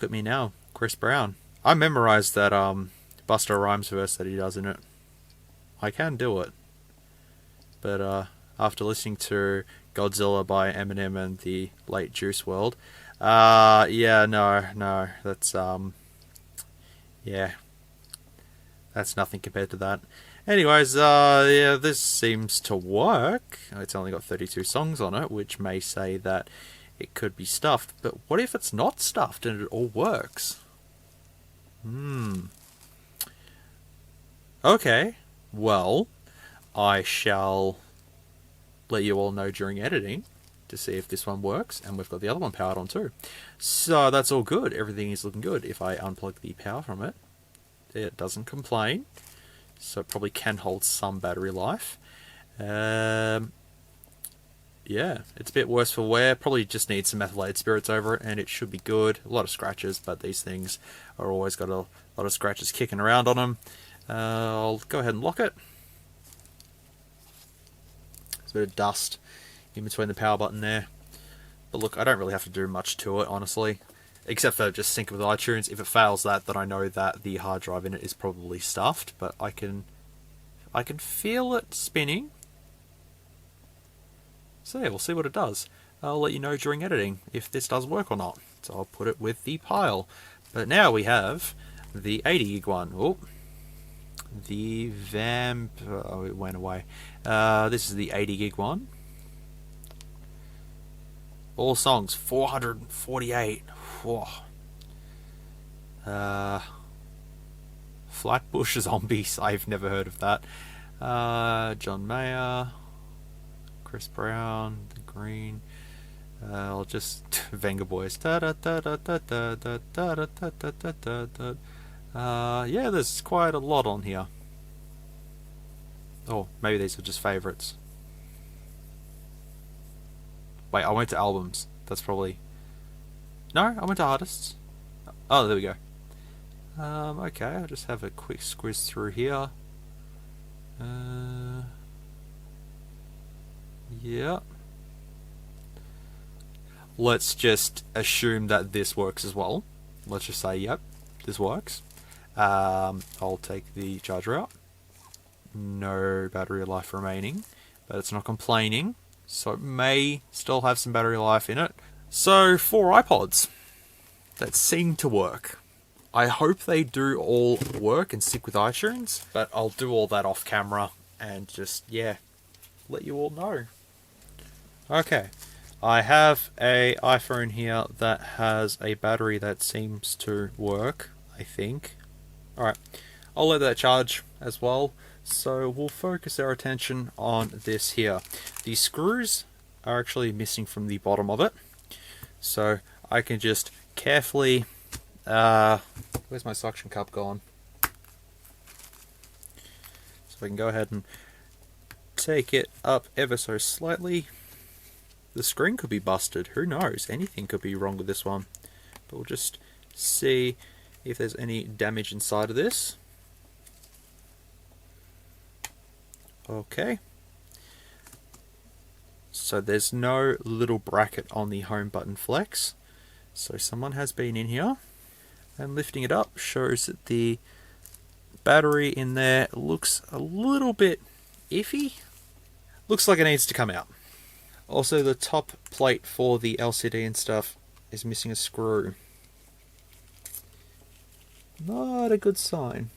A: at me now. Chris Brown. I memorized that Busta Rhymes verse that he does in it. I can do it. But after listening to Godzilla by Eminem and the late Juice WRLD, Yeah, no, that's, yeah, that's nothing compared to that. Anyways, yeah, this seems to work. It's only got 32 songs on it, which may say that it could be stuffed. But what if it's not stuffed and it all works? Okay, well, I shall let you all know during editing to see if this one works, and we've got the other one powered on too. So that's all good. Everything is looking good. If I unplug the power from it, it doesn't complain. So it probably can hold some battery life. Yeah, it's a bit worse for wear. Probably just needs some methylated spirits over it, and it should be good. A lot of scratches, but these things are always got a lot of scratches kicking around on them. I'll go ahead and lock it. There's a bit of dust in between the power button there. But look, I don't really have to do much to it, honestly. Except for just sync it with iTunes. If it fails that, then I know that the hard drive in it is probably stuffed. But I can feel it spinning. So yeah, we'll see what it does. I'll let you know during editing if this does work or not. So I'll put it with the pile. But now we have the 80 gig one. Oh, the Vamp. Oh, it went away. This is the 80 gig one. All songs 448. Whoa. Flatbush Zombies. I've never heard of that. John Mayer, Chris Brown, The Green. I'll just Venga Boys. Yeah, there's quite a lot on here. Oh, maybe these are just favorites. Wait, I went to albums. That's probably... No, I went to artists. Oh, there we go. Okay, I'll just have a quick squiz through here. Yeah. Let's just assume that this works as well. Let's just say, yep, this works. I'll take the charger out. No battery life remaining, but it's not complaining, so it may still have some battery life in it. So, 4 iPods that seem to work. I hope they do all work and sync with iTunes, but I'll do all that off camera and just, yeah, let you all know. Okay, I have a iPhone here that has a battery that seems to work, I think. Alright, I'll let that charge as well. So we'll focus our attention on this here. The screws are actually missing from the bottom of it. So I can just carefully... where's my suction cup gone? So I can go ahead and take it up ever so slightly. The screen could be busted. Who knows? Anything could be wrong with this one. But we'll just see if there's any damage inside of this. Okay. So there's no little bracket on the home button flex. So someone has been in here, and lifting it up shows that the battery in there looks a little bit iffy. Looks like it needs to come out. Also, the top plate for the LCD and stuff is missing a screw. Not a good sign.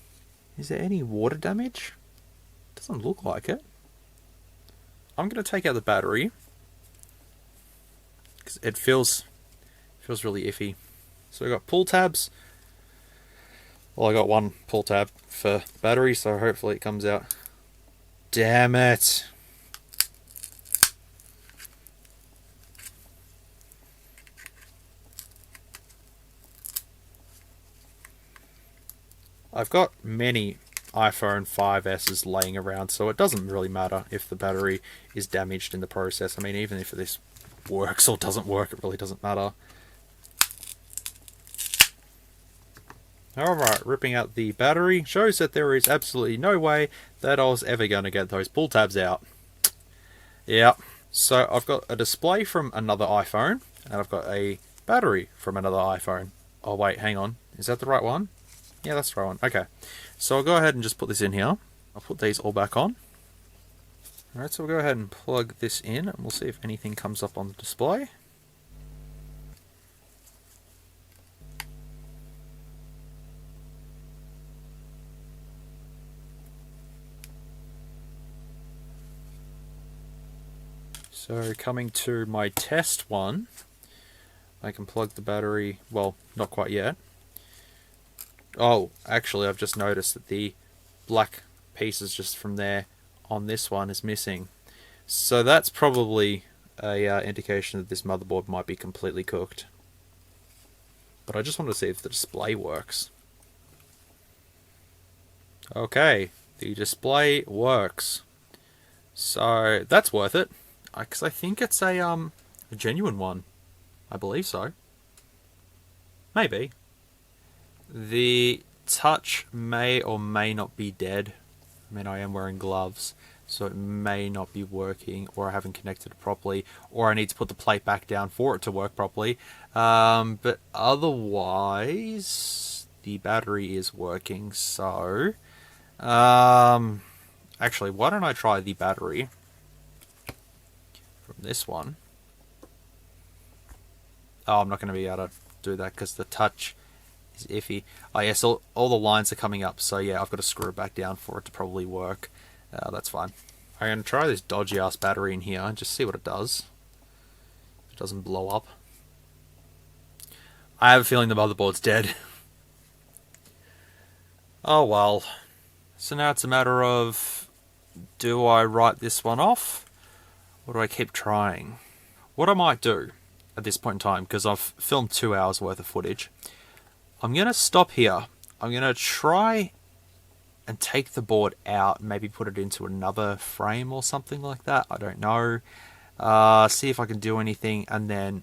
A: Is there any water damage? Doesn't look like it. I'm going to take out the battery because it feels really iffy. So I got pull tabs. Well, I got one pull tab for battery, so hopefully it comes out. Damn it! I've got many iPhone 5S's laying around, so it doesn't really matter if the battery is damaged in the process. I mean, even if this works or doesn't work, it really doesn't matter. Alright, ripping out the battery shows that there is absolutely no way that I was ever going to get those pull tabs out. Yeah, so I've got a display from another iPhone, and I've got a battery from another iPhone. Oh wait, hang on. Is that the right one? Yeah, that's the right one. Okay, so I'll go ahead and just put this in here. I'll put these all back on. Alright, so we'll go ahead and plug this in, and we'll see if anything comes up on the display. So coming to my test one, I can plug the battery, well, not quite yet. Oh, actually I've just noticed that the black pieces just from there on this one is missing. So that's probably a indication that this motherboard might be completely cooked. But I just want to see if the display works. Okay, the display works. So that's worth it. Because I think it's a genuine one. I believe so. Maybe. The touch may or may not be dead. I mean, I am wearing gloves, so it may not be working, or I haven't connected it properly, or I need to put the plate back down for it to work properly. But otherwise, the battery is working, so... actually, why don't I try the battery from this one? Oh, I'm not going to be able to do that because the touch is iffy. Oh yes, all the lines are coming up, so yeah, I've got to screw it back down for it to probably work. That's fine. I'm going to try this dodgy ass battery in here and just see what it does. If it doesn't blow up. I have a feeling the motherboard's dead. Oh well. So now it's a matter of, do I write this one off, or do I keep trying? What I might do at this point in time, because I've filmed 2 hours worth of footage, I'm going to stop here. I'm going to try and take the board out, maybe put it into another frame or something like that. I don't know. See if I can do anything, and then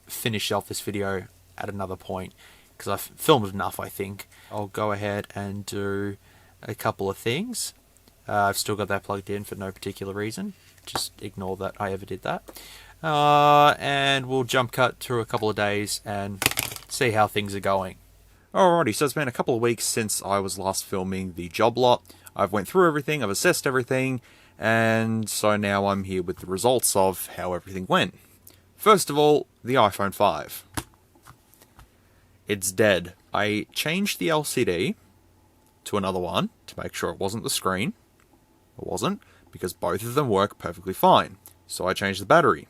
A: finish off this video at another point, because I've filmed enough, I think. I'll go ahead and do a couple of things. I've still got that plugged in for no particular reason. Just ignore that I ever did that. And we'll jump cut through a couple of days and see how things are going. Alrighty, so it's been a couple of weeks since I was last filming the job lot. I've went through everything, I've assessed everything, and so now I'm here with the results of how everything went. First of all, the iPhone 5. It's dead. I changed the LCD to another one to make sure it wasn't the screen. It wasn't, because both of them work perfectly fine. So I changed the battery.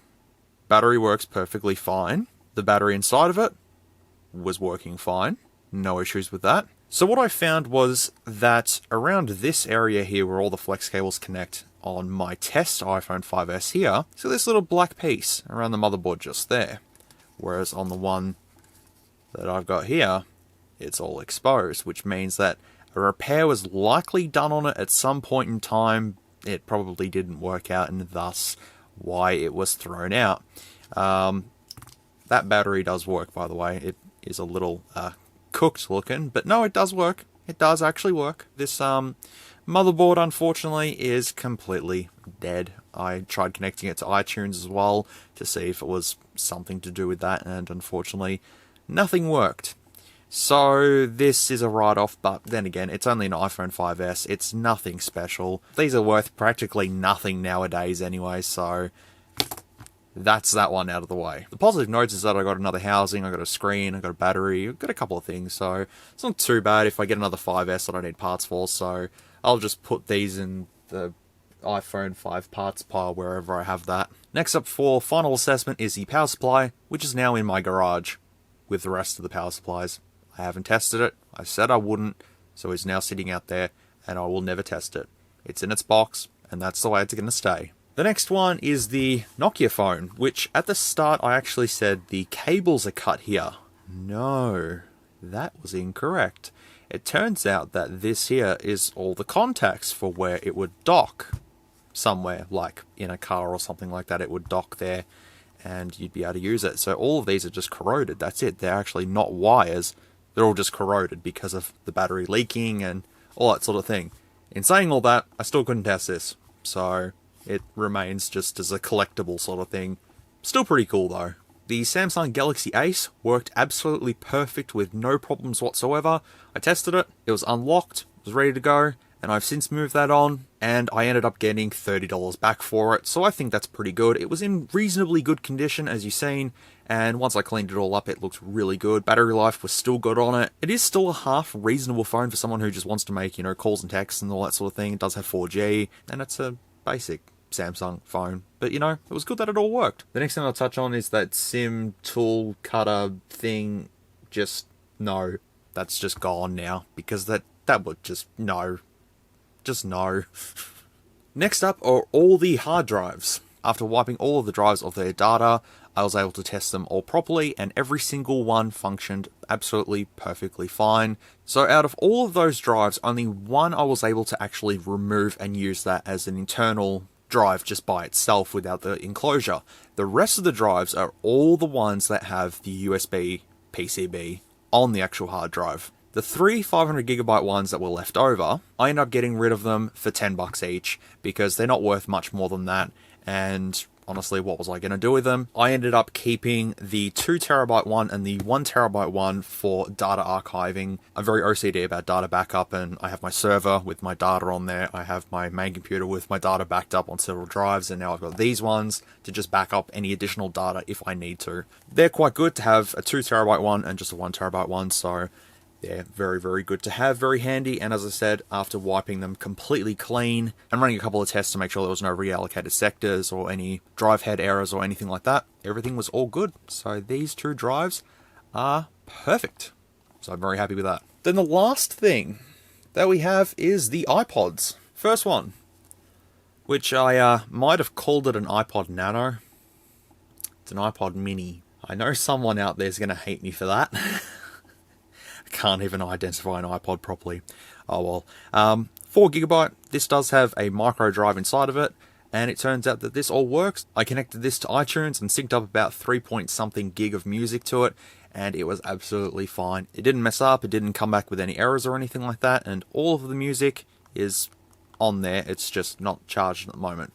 A: Battery works perfectly fine. The battery inside of it was working fine. No issues with that. So what I found was that around this area here where all the flex cables connect on my test iPhone 5S here, so this little black piece around the motherboard just there. Whereas on the one that I've got here, it's all exposed, which means that a repair was likely done on it at some point in time. It probably didn't work out, and thus why it was thrown out. That battery does work, by the way. It is a little cooked looking, but no, it does work. It does actually work. This motherboard, unfortunately, is completely dead. I tried connecting it to iTunes as well to see if it was something to do with that, and unfortunately, nothing worked. So this is a write-off, but then again, it's only an iPhone 5S. It's nothing special. These are worth practically nothing nowadays anyway, so that's that one out of the way. The positive notes is that I got another housing, I got a screen, I got a battery, I got a couple of things, so it's not too bad if I get another 5S that I need parts for, so I'll just put these in the iPhone 5 parts pile wherever I have that. Next up for final assessment is the power supply, which is now in my garage with the rest of the power supplies. I haven't tested it. I said I wouldn't, so it's now sitting out there, and I will never test it. It's in its box, and that's the way it's going to stay. The next one is the Nokia phone, which at the start I actually said the cables are cut here. No, that was incorrect. It turns out that this here is all the contacts for where it would dock somewhere, like in a car or something like that. It would dock there, and you'd be able to use it. So all of these are just corroded. That's it. They're actually not wires. They're all just corroded because of the battery leaking and all that sort of thing. In saying all that, I still couldn't test this, so it remains just as a collectible sort of thing. Still pretty cool though. The Samsung Galaxy Ace worked absolutely perfect with no problems whatsoever. I tested it, it was unlocked, it was ready to go, and I've since moved that on, and I ended up getting $30 back for it, so I think that's pretty good. It was in reasonably good condition, as you've seen, and once I cleaned it all up, it looked really good. Battery life was still good on it. It is still a half reasonable phone for someone who just wants to make, calls and texts and all that sort of thing. It does have 4G, and it's a basic Samsung phone. But, you know, it was good that it all worked. The next thing I'll touch on is that SIM tool cutter thing. Just, no. That's just gone now. Because that would just, no. Just no. Next up are all the hard drives. After wiping all of the drives of their data, I was able to test them all properly, and every single one functioned absolutely perfectly fine. So out of all of those drives, only one I was able to actually remove and use that as an internal drive just by itself without the enclosure. The rest of the drives are all the ones that have the USB PCB on the actual hard drive. The 3 500GB ones that were left over, I ended up getting rid of them for $10 each because they're not worth much more than that. And honestly, what was I going to do with them? I ended up keeping the 2TB one and the 1TB one for data archiving. I'm very OCD about data backup, and I have my server with my data on there. I have my main computer with my data backed up on several drives, and now I've got these ones to just back up any additional data if I need to. They're quite good to have a 2TB one and just a 1TB one, so they're very, very good to have, very handy, and as I said, after wiping them completely clean and running a couple of tests to make sure there was no reallocated sectors or any drive head errors or anything like that, everything was all good. So these two drives are perfect. So I'm very happy with that. Then the last thing that we have is the iPods. First one, which I might have called it an iPod Nano. It's an iPod Mini. I know someone out there is going to hate me for that. Can't even identify an iPod properly. Oh well. 4GB. This does have a micro drive inside of it, and it turns out that this all works. I connected this to iTunes and synced up about 3 point something gig of music to it, and it was absolutely fine. It didn't mess up, it didn't come back with any errors or anything like that, and all of the music is on there. It's just not charged at the moment.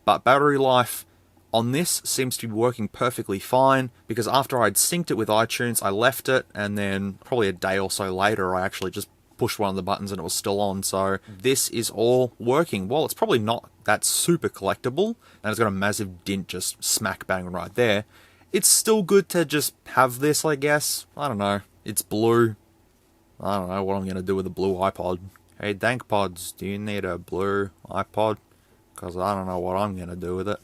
A: But battery life on this seems to be working perfectly fine, because after I'd synced it with iTunes, I left it, and then probably a day or so later, I actually just pushed one of the buttons and it was still on. So this is all working. Well, it's probably not that super collectible, and it's got a massive dent just smack bang right there. It's still good to just have this, I guess. I don't know. It's blue. I don't know what I'm going to do with a blue iPod. Hey, DankPods, do you need a blue iPod? Because I don't know what I'm going to do with it.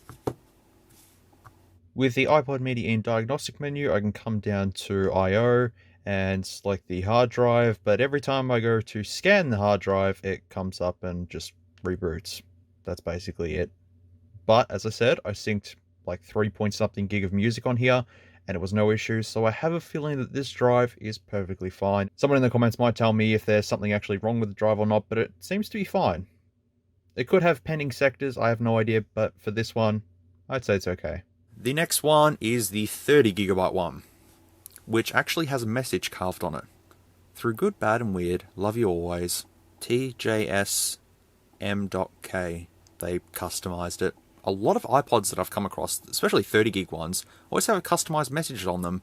A: With the iPod Mini in diagnostic menu, I can come down to I/O and select the hard drive, but every time I go to scan the hard drive, it comes up and just reboots. That's basically it. But as I said, I synced like 3 point something gig of music on here, and it was no issue, so I have a feeling that this drive is perfectly fine. Someone in the comments might tell me if there's something actually wrong with the drive or not, but it seems to be fine. It could have pending sectors, I have no idea, but for this one, I'd say it's okay. The next one is the 30GB one, which actually has a message carved on it. Through good, bad, and weird, love you always, TJSM.K. They customized it. A lot of iPods that I've come across, especially 30GB ones, always have a customized message on them.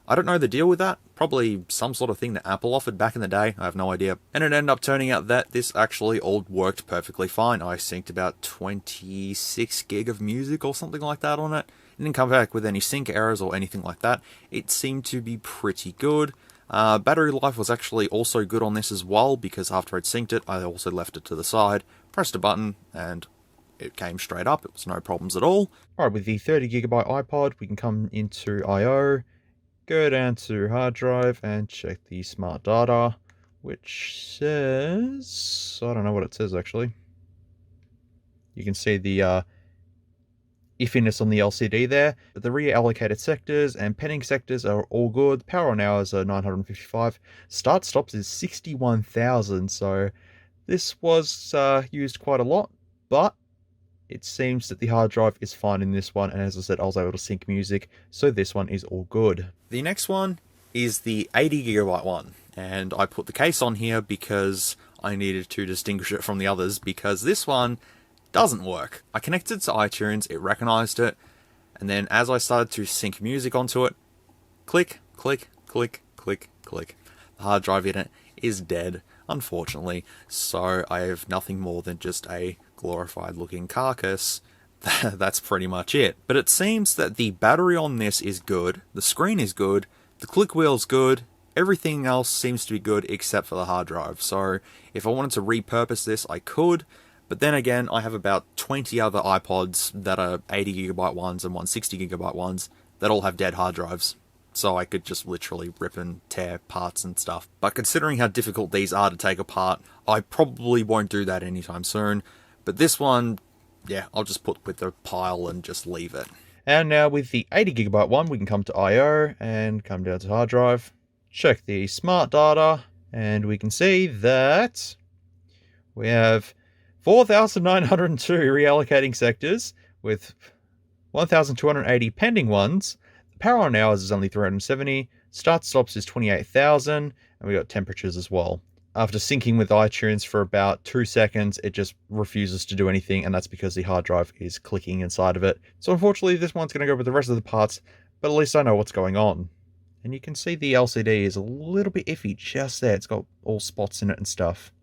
A: I don't know the deal with that. Probably some sort of thing that Apple offered back in the day. I have no idea. And it ended up turning out that this actually all worked perfectly fine. I synced about 26 gig of music or something like that on it. It didn't come back with any sync errors or anything like that. It seemed to be pretty good. Battery life was actually also good on this as well, because after I'd synced it, I also left it to the side, pressed a button, and it came straight up. It was no problems at all. Alright, with the 30GB iPod, we can come into I/O, go down to hard drive, and check the smart data, which says... I don't know what it says actually. You can see the iffiness on the LCD there. The reallocated sectors and pending sectors are all good. Power on hours are 955. Start stops is 61,000. So this was used quite a lot, but it seems that the hard drive is fine in this one. And as I said, I was able to sync music. So this one is all good. The next one is the 80GB one. And I put the case on here because I needed to distinguish it from the others, because this one doesn't work. I connected to iTunes, it recognized it, and then as I started to sync music onto it, click, click, click, click, click. The hard drive in it is dead, unfortunately, so I have nothing more than just a glorified looking carcass. That's pretty much it. But it seems that the battery on this is good, the screen is good, the click wheel's good, everything else seems to be good except for the hard drive. So if I wanted to repurpose this, I could, But then again, I have about 20 other iPods that are 80GB ones and 160GB ones that all have dead hard drives. So I could just literally rip and tear parts and stuff. But considering how difficult these are to take apart, I probably won't do that anytime soon. But this one, yeah, I'll just put with the pile and just leave it. And now with the 80GB one, we can come to I/O and come down to hard drive, check the smart data, and we can see that we have 4,902 reallocating sectors with 1,280 pending ones. The power on hours is only 370, start stops is 28,000, and we got temperatures as well. After syncing with iTunes for about 2 seconds, it just refuses to do anything, and that's because the hard drive is clicking inside of it. So unfortunately, this one's going to go with the rest of the parts, but at least I know what's going on. And you can see the LCD is a little bit iffy just there. It's got all spots in it and stuff.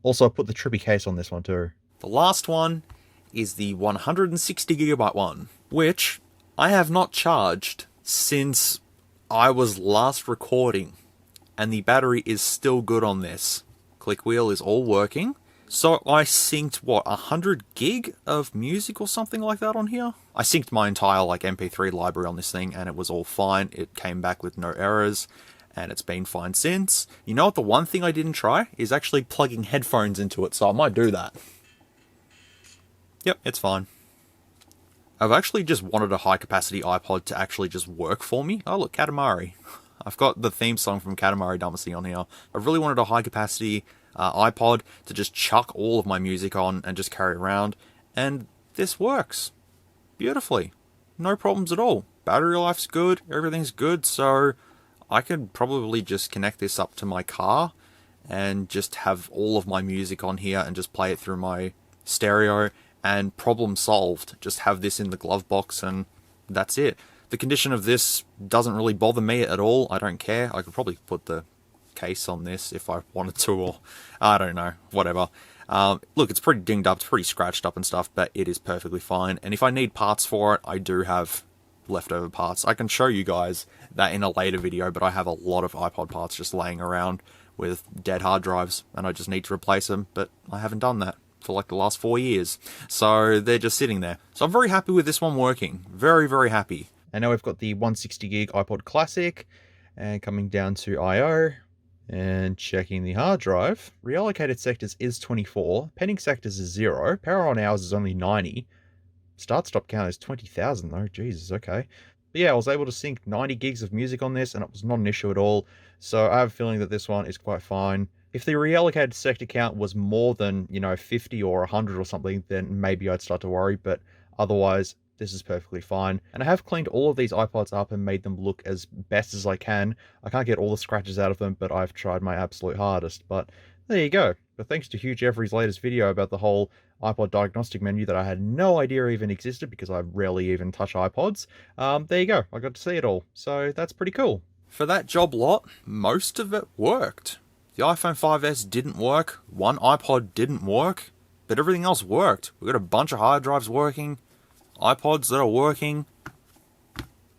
A: Also, I put the trippy case on this one too. The last one is the 160GB one, which I have not charged since I was last recording. And the battery is still good on this. Click wheel is all working. So I synced, what, 100 gig of music or something like that on here? I synced my entire MP3 library on this thing and it was all fine. It came back with no errors. And it's been fine since. You know what, the one thing I didn't try is actually plugging headphones into it, so I might do that. Yep, it's fine. I've actually just wanted a high-capacity iPod to actually just work for me. Oh look, Katamari. I've got the theme song from Katamari Damacy on here. I really wanted a high-capacity iPod to just chuck all of my music on and just carry around. And this works beautifully. No problems at all. Battery life's good, everything's good, so I could probably just connect this up to my car and just have all of my music on here and just play it through my stereo and problem solved. Just have this in the glove box and that's it. The condition of this doesn't really bother me at all. I don't care. I could probably put the case on this if I wanted to, or I don't know, whatever. Look, it's pretty dinged up, it's pretty scratched up and stuff, but it is perfectly fine. And if I need parts for it, I do have leftover parts. I can show you guys that in a later video, but I have a lot of iPod parts just laying around with dead hard drives and I just need to replace them, but I haven't done that for like the last 4 years, so they're just sitting there. So I'm very happy with this one working. Very, very happy. And now we've got the 160 gig iPod Classic and coming down to I/O and checking the hard drive. Reallocated sectors is 24, pending sectors is 0, power on hours is only 90. Start-stop count is 20,000 though, Jesus, okay. But yeah, I was able to sync 90 gigs of music on this and it was not an issue at all. So I have a feeling that this one is quite fine. If the reallocated sector count was more than, 50 or 100 or something, then maybe I'd start to worry, but otherwise, this is perfectly fine. And I have cleaned all of these iPods up and made them look as best as I can. I can't get all the scratches out of them, but I've tried my absolute hardest. But there you go. But thanks to Hugh Jeffrey's latest video about the whole iPod diagnostic menu that I had no idea even existed because I rarely even touch iPods, there you go. I got to see it all. So that's pretty cool. For that job lot, most of it worked. The iPhone 5S didn't work, one iPod didn't work, but everything else worked. We got a bunch of hard drives working, iPods that are working.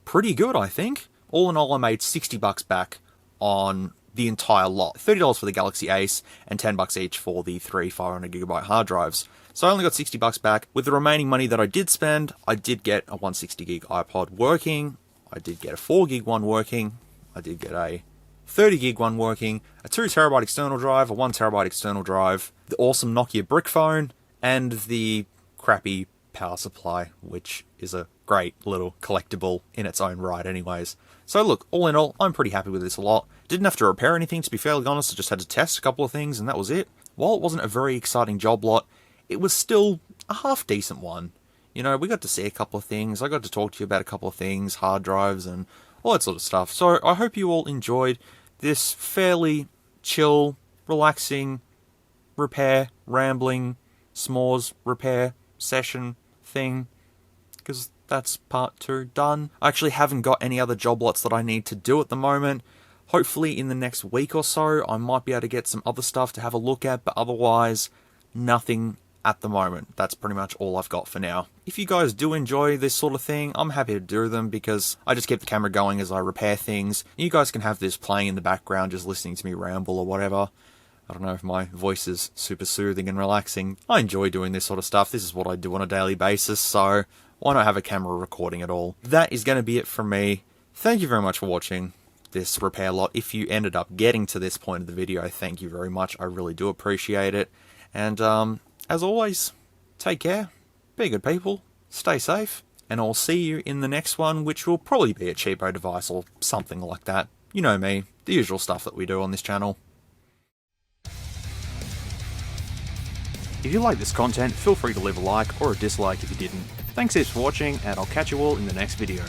A: Pretty good, I think. All in all, I made $60 back on the entire lot. $30 for the Galaxy Ace and $10 each for the 3 500GB hard drives. So I only got $60 back. With the remaining money that I did spend, I did get a 160GB iPod working, I did get a 4GB one working, I did get a 30GB one working, a 2TB external drive, a 1TB external drive, the awesome Nokia brick phone, and the crappy power supply, which is a great little collectible in its own right anyways. So look, all in all, I'm pretty happy with this a lot. Didn't have to repair anything, to be fairly honest. I just had to test a couple of things and that was it. While it wasn't a very exciting job lot, it was still a half decent one. We got to see a couple of things. I got to talk to you about a couple of things, hard drives and all that sort of stuff. So I hope you all enjoyed this fairly chill, relaxing, repair, rambling, s'mores repair session thing, because that's part 2 done. I actually haven't got any other job lots that I need to do at the moment. Hopefully in the next week or so, I might be able to get some other stuff to have a look at, but otherwise, nothing at the moment. That's pretty much all I've got for now. If you guys do enjoy this sort of thing, I'm happy to do them because I just keep the camera going as I repair things. You guys can have this playing in the background, just listening to me ramble or whatever. I don't know if my voice is super soothing and relaxing. I enjoy doing this sort of stuff. This is what I do on a daily basis, so why not have a camera recording it all? That is going to be it from me. Thank you very much for watching this repair lot. If you ended up getting to this point of the video, thank you very much. I really do appreciate it. And as always, take care, be good people, stay safe, and I'll see you in the next one, which will probably be a cheapo device or something like that. You know me, the usual stuff that we do on this channel. If you like this content, feel free to leave a like or a dislike if you didn't. Thanks heaps for watching, and I'll catch you all in the next video.